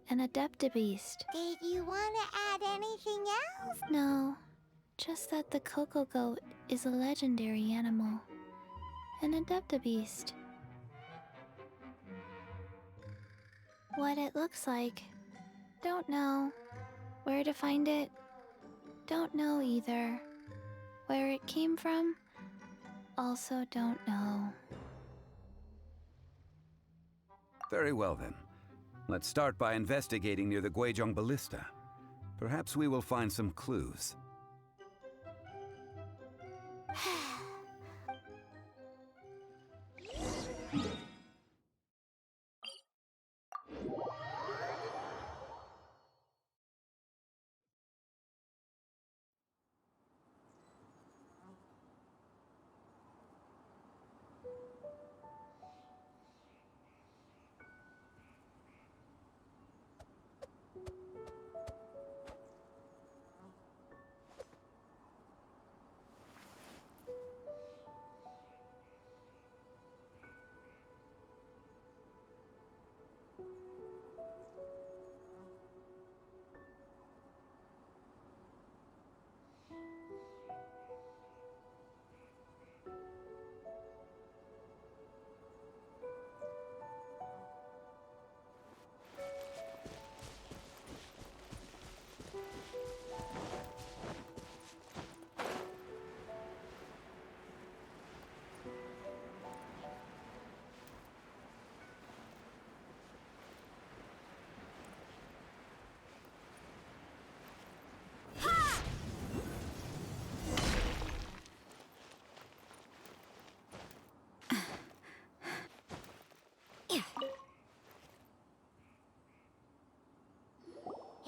S9: an adeptabeast.
S2: Did you want to add anything else?
S9: No, just that the cocoa goat is a legendary animal, an adeptabeast. What it looks like, don't know. Where to find it, don't know either. Where it came from, also don't know.
S4: Very well then. Let's start by investigating near the Guizhong Ballista. Perhaps we will find some clues.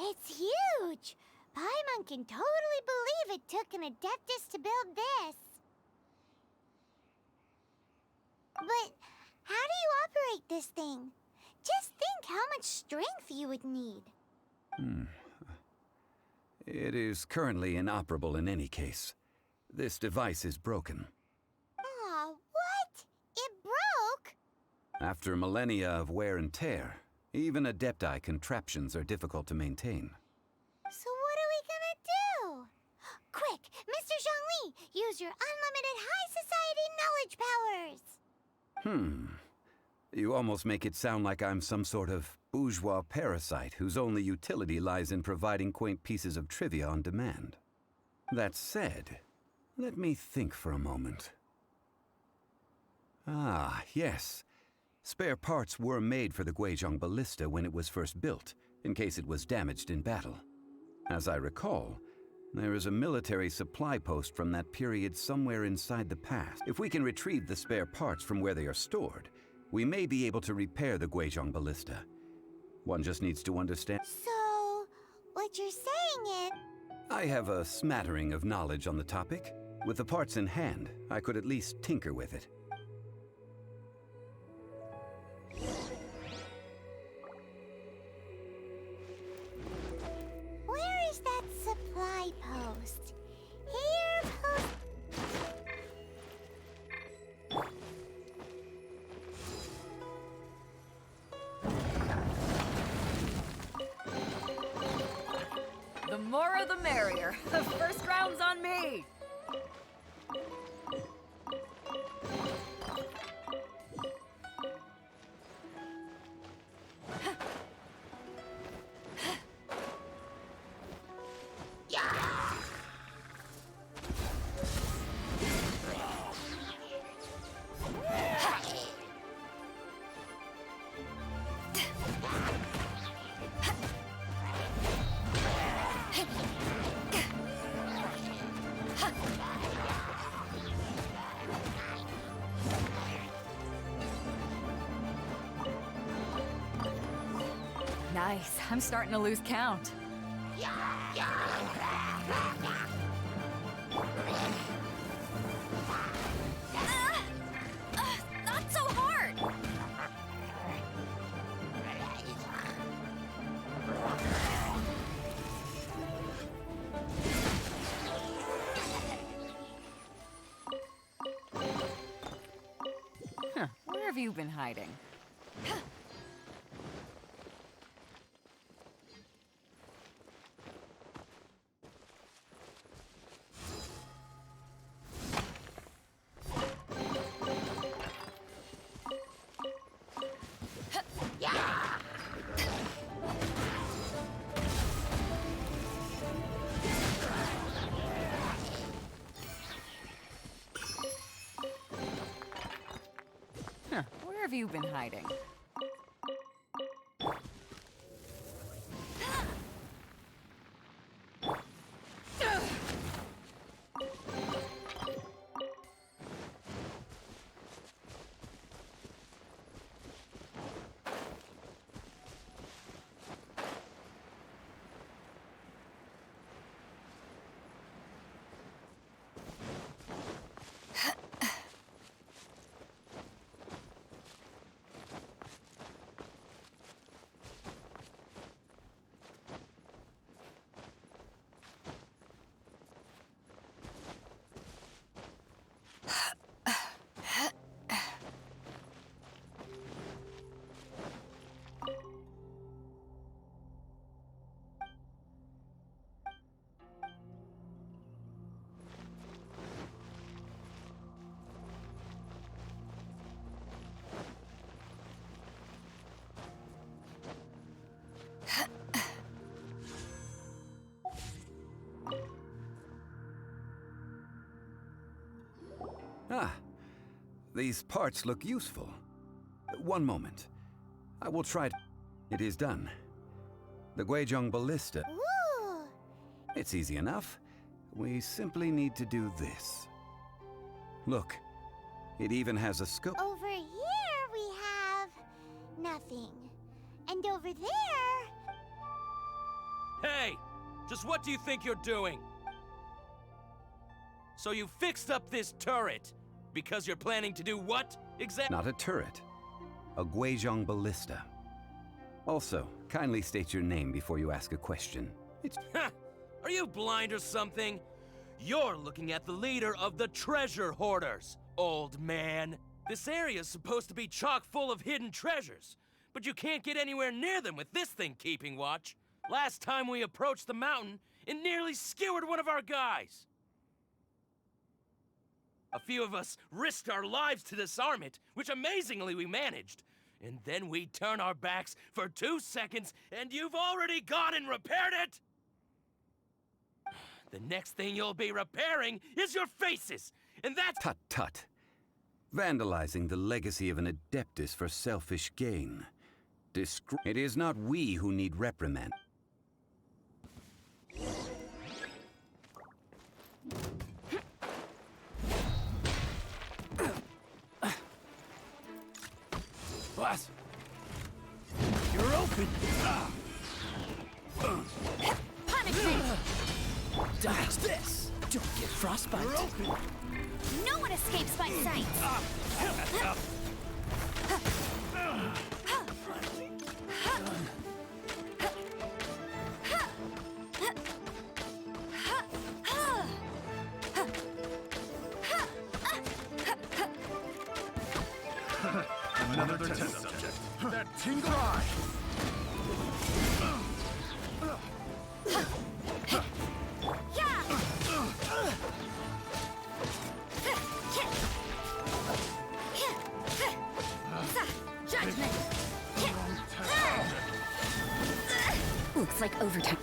S2: It's huge! Paimon can totally believe it took an Adeptus to build this. But how do you operate this thing? Just think how much strength you would need.
S4: It is currently inoperable in any case. This device is broken.
S2: Aw, what? It broke?
S4: After millennia of wear and tear, even Adepti contraptions are difficult to maintain.
S2: So what are we gonna do? Quick, Mr. Zhongli, use your unlimited high society knowledge powers!
S4: You almost make it sound like I'm some sort of bourgeois parasite whose only utility lies in providing quaint pieces of trivia on demand. That said, let me think for a moment. Ah, yes. Spare parts were made for the Guizhong Ballista when it was first built, in case it was damaged in battle. As I recall, there is a military supply post from that period somewhere inside the pass. If we can retrieve the spare parts from where they are stored, we may be able to repair the Guizhong Ballista. One just needs to understand.
S2: So, what you're saying is...
S4: I have a smattering of knowledge on the topic. With the parts in hand, I could at least tinker with it.
S2: Where is that supply post?
S12: more the merrier. The first round's on me. Nice. I'm starting to lose count.
S5: Not so hard!
S12: Huh. Where have you been hiding? Huh. Where have you been hiding?
S4: Ah, these parts look useful. One moment. I will try to... It is done. The Guizhong Ballista.
S2: Ooh!
S4: It's easy enough. We simply need to do this. Look, it even has a scope.
S2: Over here we have... nothing. And over there...
S7: Hey! Just what do you think you're doing? So you fixed up this turret because you're planning to do what exactly?
S4: Not a turret. A Guizhong Ballista. Also, kindly state your name before you ask a question. It's...
S7: Ha! Are you blind or something? You're looking at the leader of the treasure hoarders, old man. This area's supposed to be chock full of hidden treasures, but you can't get anywhere near them with this thing keeping watch. Last time we approached the mountain, it nearly skewered one of our guys. A few of us risked our lives to disarm it, which amazingly we managed. And then we turn our backs for 2 seconds, and you've already gone and repaired it! The next thing you'll be repairing is your faces, and that's—
S4: Tut tut. Vandalizing the legacy of an Adeptus for selfish gain. It is not we who need reprimand.
S15: Boss, you're open.
S5: Punish me!
S15: Dodge this. Don't get frostbite. You're open.
S5: No one escapes my sight!
S10: Another test subject. That tingle eye.
S12: like overtime.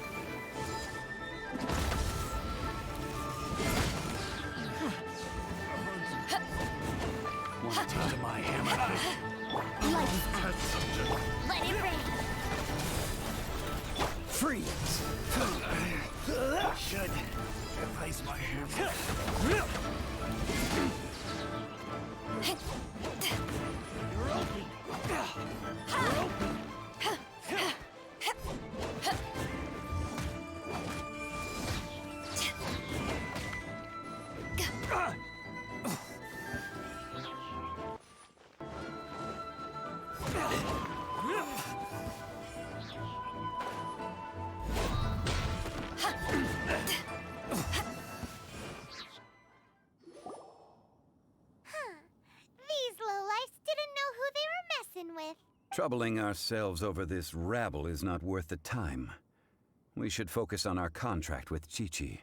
S15: Want to touch my hammer?
S2: Lights out. Let it rain.
S15: Freeze! Should replace my hammer. You're open. You're open.
S2: These lowlifes didn't know who they were messing with.
S4: Troubling ourselves over this rabble is not worth the time. We should focus on our contract with Chi-Chi.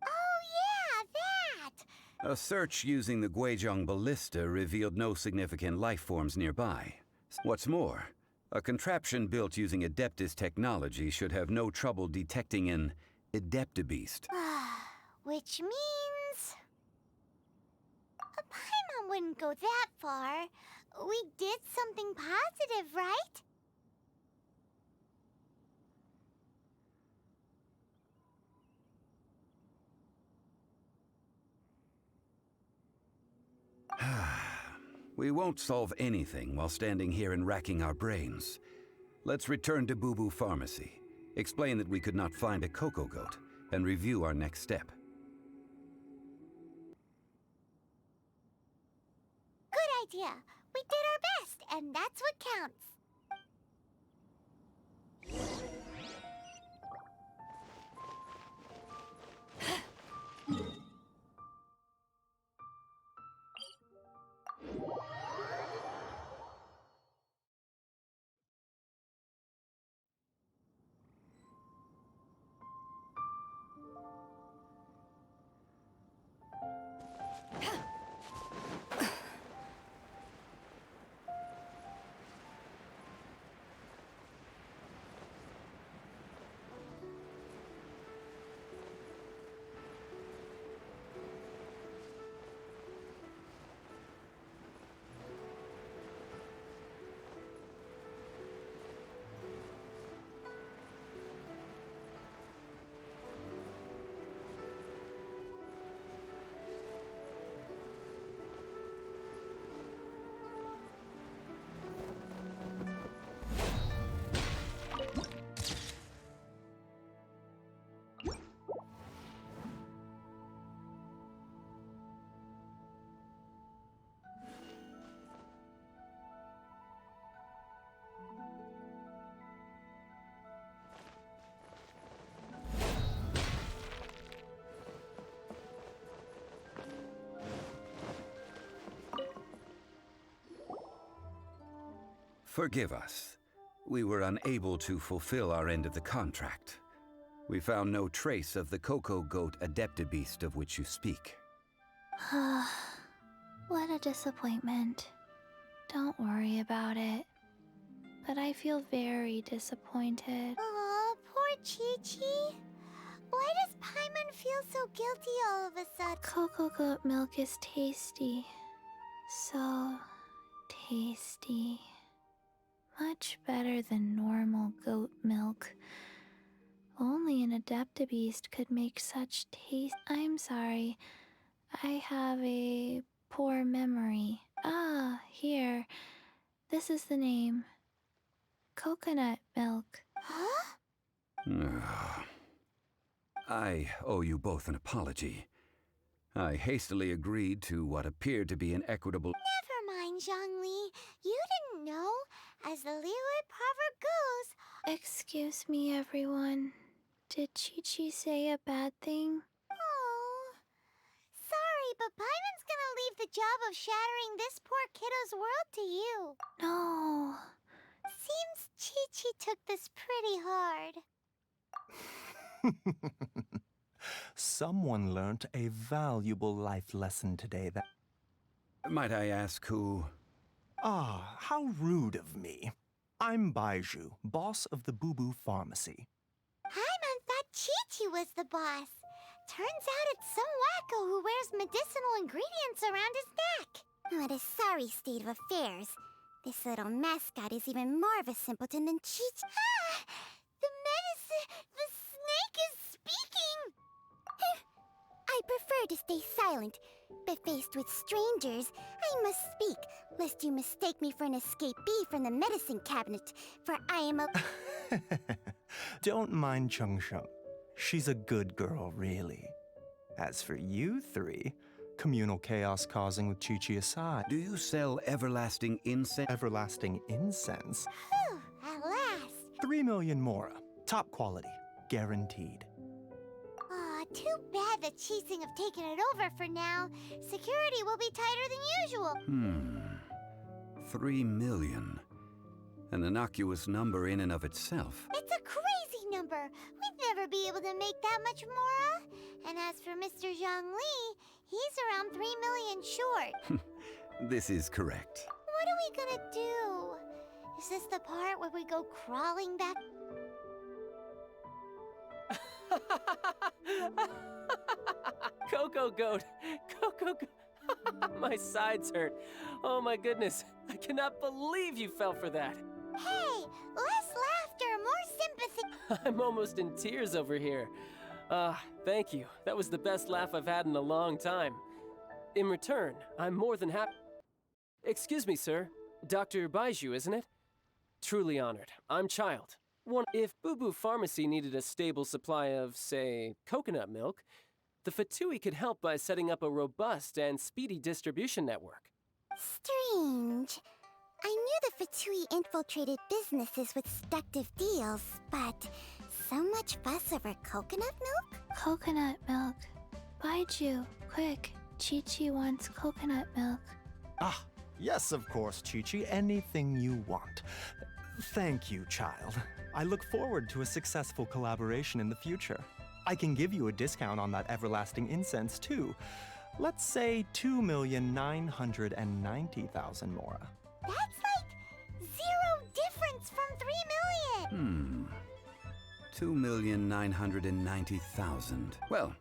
S2: Oh yeah, that!
S4: A search using the Guizhong ballista revealed no significant life forms nearby. What's more, a contraption built using Adeptus technology should have no trouble detecting an Adeptabeast.
S2: Which means... A Paimon wouldn't go that far. We did something positive, right?
S4: We won't solve anything while standing here and racking our brains. Let's return to Boo Boo Pharmacy, explain that we could not find a Coco Goat, and review our next step.
S2: Good idea. We did our best, and that's what counts.
S4: Forgive us. We were unable to fulfill our end of the contract. We found no trace of the Coco Goat Adeptabeast of which you speak.
S9: What a disappointment. Don't worry about it. But I feel very disappointed.
S2: Aw, poor Chi-Chi. Why does Paimon feel so guilty all of a sudden?
S9: Coco Goat milk is tasty. So tasty. Much better than normal goat milk. Only an Adeptabeast could make such taste. I'm sorry. I have a poor memory. Ah, here. This is the name. Coconut milk.
S2: Huh?
S4: I owe you both an apology. I hastily agreed to what appeared to be an equitable...
S2: Never mind, Zhongli. You didn't know. As the Liyue proverb goes...
S9: Excuse me, everyone. Did Chi-Chi say a bad thing?
S2: Oh... Sorry, but Paimon's gonna leave the job of shattering this poor kiddo's world to you.
S9: No.
S2: Seems Chi-Chi took this pretty hard.
S3: Someone learnt a valuable life lesson today that...
S4: Might I ask who...
S3: Ah, how rude of me. I'm Baiju, boss of the Boo Boo Pharmacy.
S2: Chi-Chi was the boss. Turns out it's some wacko who wears medicinal ingredients around his neck. What a sorry state of affairs. This little mascot is even more of a simpleton than Chi-Chi. Ah! The snake is speaking! I prefer to stay silent, but faced with strangers, I must speak, lest you mistake me for an escapee from the medicine cabinet, for I am a...
S3: Don't mind Chung Chung. She's a good girl, really. As for you three, communal chaos causing with Chi-Chi aside...
S4: Do you sell everlasting incense?
S3: Everlasting incense?
S2: Whew, at last.
S3: 3 million mora. Top quality. Guaranteed.
S2: Aw, too bad the Chi-Sing have taken it over for now. Security will be tighter than usual.
S4: 3 million. An innocuous number in and of itself.
S2: It's a crazy number. We'd never be able to make that much mora. And as for Mr. Zhang Li, he's around 3 million short.
S4: This is correct.
S2: What are we gonna do? Is this the part where we go crawling back?
S1: Coco Goat! Coco Goat! My sides hurt. Oh my goodness. I cannot believe you fell for that.
S2: Hey, less laughter, more sympathy.
S1: I'm almost in tears over here. Thank you. That was the best laugh I've had in a long time. In return, I'm more than happy. Excuse me, sir. Dr. Baiju, isn't it? Truly honored. I'm Child. If Boo Boo Pharmacy needed a stable supply of, say, coconut milk, the Fatui could help by setting up a robust and speedy distribution network.
S2: Strange. I knew the Fatui infiltrated businesses with seductive deals, but so much fuss over coconut milk?
S9: Coconut milk. Baiju, quick. Chi-Chi wants coconut milk.
S3: Ah, yes, of course, Chi-Chi. Anything you want. Thank you, child. I look forward to a successful collaboration in the future. I can give you a discount on that everlasting incense, too. Let's say 2,990,000 mora.
S2: That's like 0 difference from 3 million.
S4: 2,990,000. Well,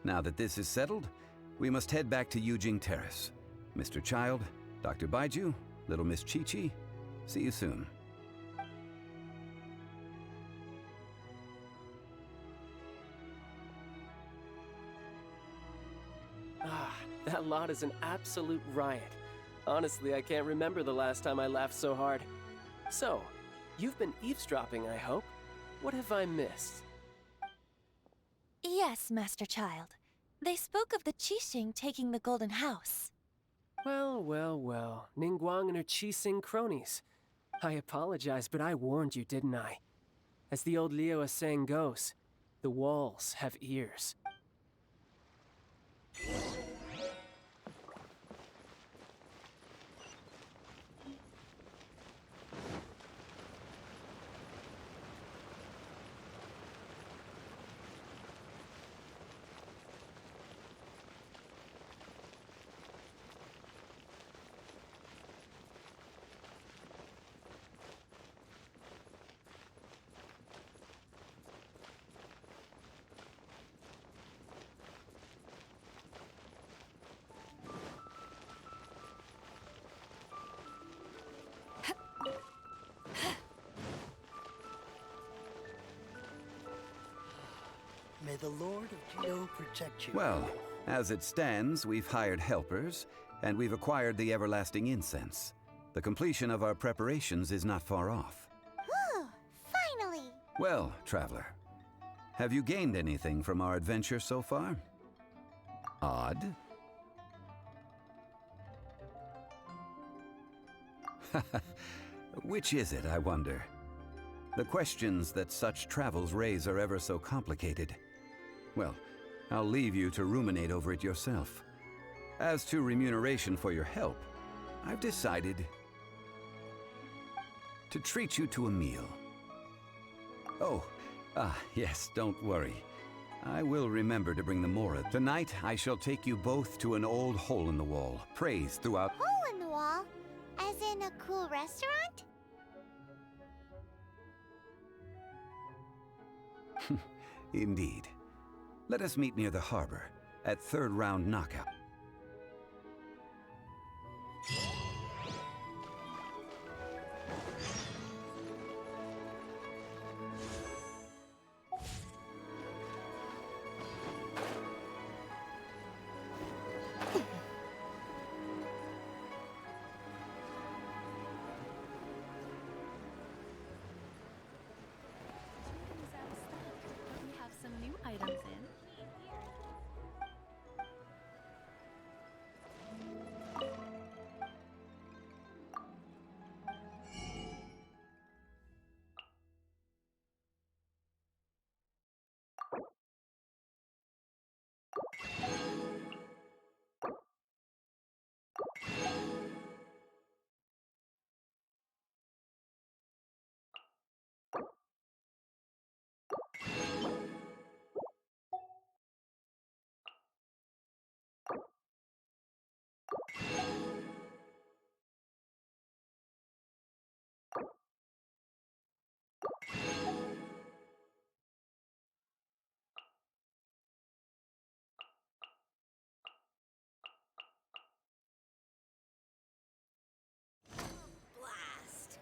S4: now that this is settled, we must head back to Yujing Terrace. Mr. Child, Dr. Baiju, Little Miss Chi-Chi, see you soon.
S1: That lot is an absolute riot. Honestly, I can't remember the last time I laughed so hard. So, you've been eavesdropping, I hope? What have I missed?
S11: Yes, Master Child. They spoke of the Qixing taking the Golden House.
S1: Well, well, well. Ningguang and her Qixing cronies. I apologize, but I warned you, didn't I? As the old Liu saying goes, the walls have ears.
S16: May the Lord of Geo protect you.
S4: Well, as it stands, we've hired helpers, and we've acquired the everlasting incense. The completion of our preparations is not far off.
S2: Whew, finally!
S4: Well, traveler, have you gained anything from our adventure so far? Odd? Which is it, I wonder? The questions that such travels raise are ever so complicated. Well, I'll leave you to ruminate over it yourself. As to remuneration for your help, I've decided to treat you to a meal. Oh, yes, don't worry. I will remember to bring the Mora. Tonight, I shall take you both to an old hole in the wall, praised throughout...
S2: Hole in the wall? As in a cool restaurant?
S4: Indeed. Let us meet near the harbor, at third round knockout.
S9: We have some new items in.
S5: Blast.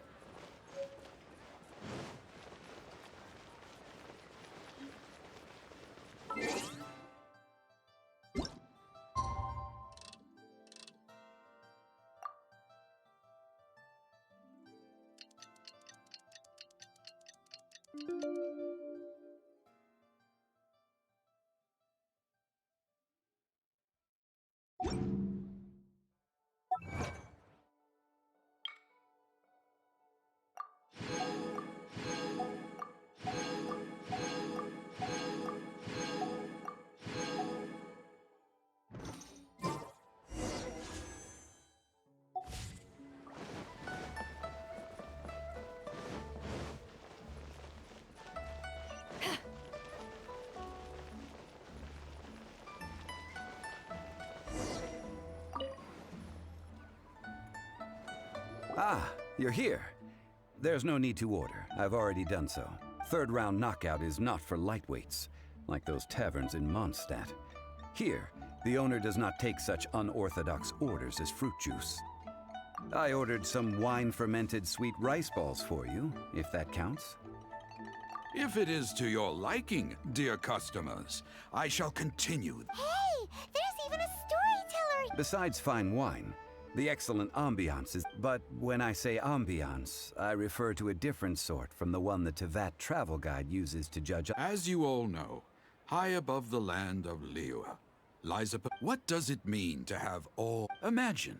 S4: Ah, you're here. There's no need to order. I've already done so. Third round knockout is not for lightweights, like those taverns in Mondstadt. Here, the owner does not take such unorthodox orders as fruit juice. I ordered some wine-fermented sweet rice balls for you, if that counts.
S17: If it is to your liking, dear customers, I shall continue.
S2: Hey, there's even a storyteller!
S4: Besides fine wine, the excellent ambiance is... But when I say ambiance, I refer to a different sort from the one the Tevat travel guide uses to judge...
S17: As you all know, high above the land of Liyue lies a... What does it mean to have all... Imagine.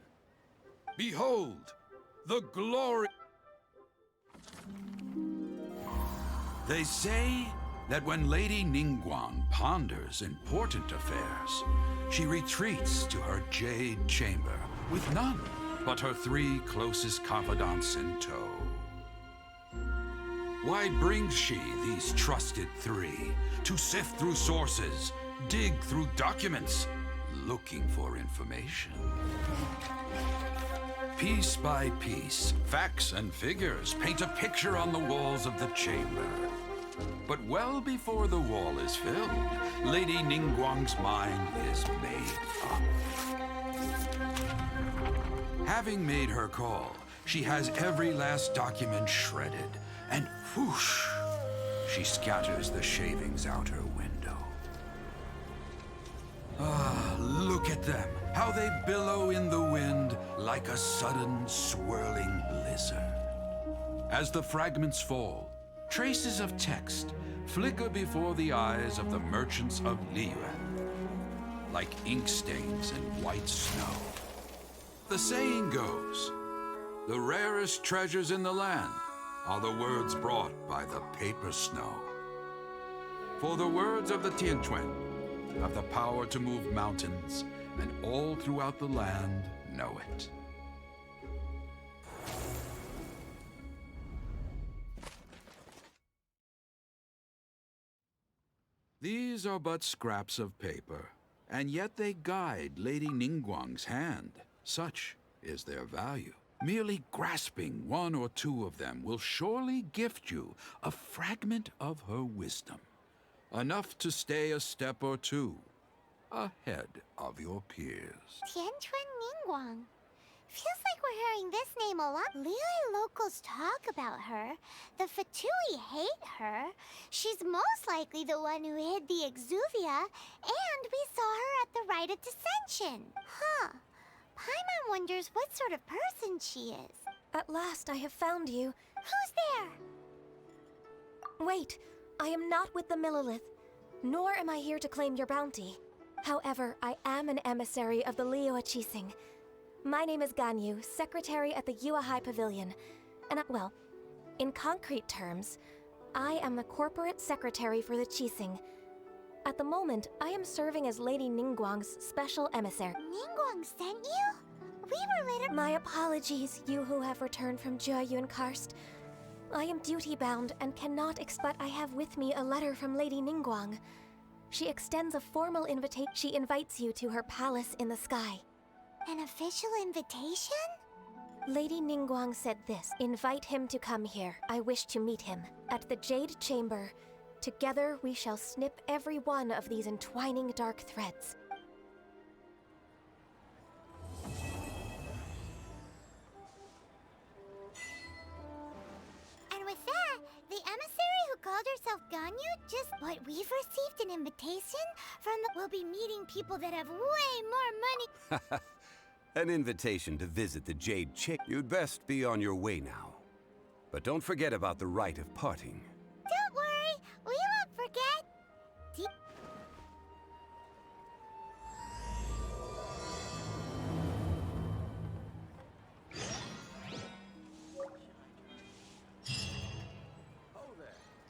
S17: Behold, the glory... They say that when Lady Ningguang ponders important affairs, she retreats to her jade chamber with none but her 3 closest confidants in tow. Why brings she these trusted 3 to sift through sources, dig through documents, looking for information? Piece by piece, facts and figures paint a picture on the walls of the chamber. But well before the wall is filled, Lady Ningguang's mind is made up. Having made her call, she has every last document shredded, and whoosh, she scatters the shavings out her window. Ah, look at them, how they billow in the wind like a sudden swirling blizzard. As the fragments fall, traces of text flicker before the eyes of the merchants of Liyue, like ink stains in white snow. The saying goes, the rarest treasures in the land are the words brought by the paper snow. For the words of the Tianquan have the power to move mountains, and all throughout the land know it. These are but scraps of paper, and yet they guide Lady Ningguang's hand. Such is their value. Merely grasping 1 or 2 of them will surely gift you a fragment of her wisdom, enough to stay a step or two ahead of your peers.
S2: Tianchuan Ningguang. Feels like we're hearing this name a lot. Liyue locals talk about her. The Fatui hate her. She's most likely the one who hid the Exuvia, and we saw her at the Rite of Dissension. Huh. Paimon wonders what sort of person she is.
S18: At last I have found you.
S2: Who's there?
S18: Wait, I am not with the Millelith, nor am I here to claim your bounty. However, I am an emissary of the Liyue Chising. My name is Ganyu, secretary at the Yuehai Pavilion. And well, in concrete terms, I am the corporate secretary for the Chising. At the moment, I am serving as Lady Ningguang's special emissary.
S2: Ningguang sent you? We were later—
S18: My apologies, you who have returned from Jiayun Karst. I am duty-bound and cannot but I have with me a letter from Lady Ningguang. She extends a formal invitation. She invites you to her palace in the sky.
S2: An official invitation?
S18: Lady Ningguang said this. Invite him to come here. I wish to meet him. At the Jade Chamber. Together we shall snip every one of these entwining dark threads.
S2: And with that, the emissary who called herself Ganyu just— What, we've received an invitation from the— We'll be meeting people that have way more money—
S4: An invitation to visit the Jade Chamber. You'd best be on your way now. But don't forget about the rite of parting.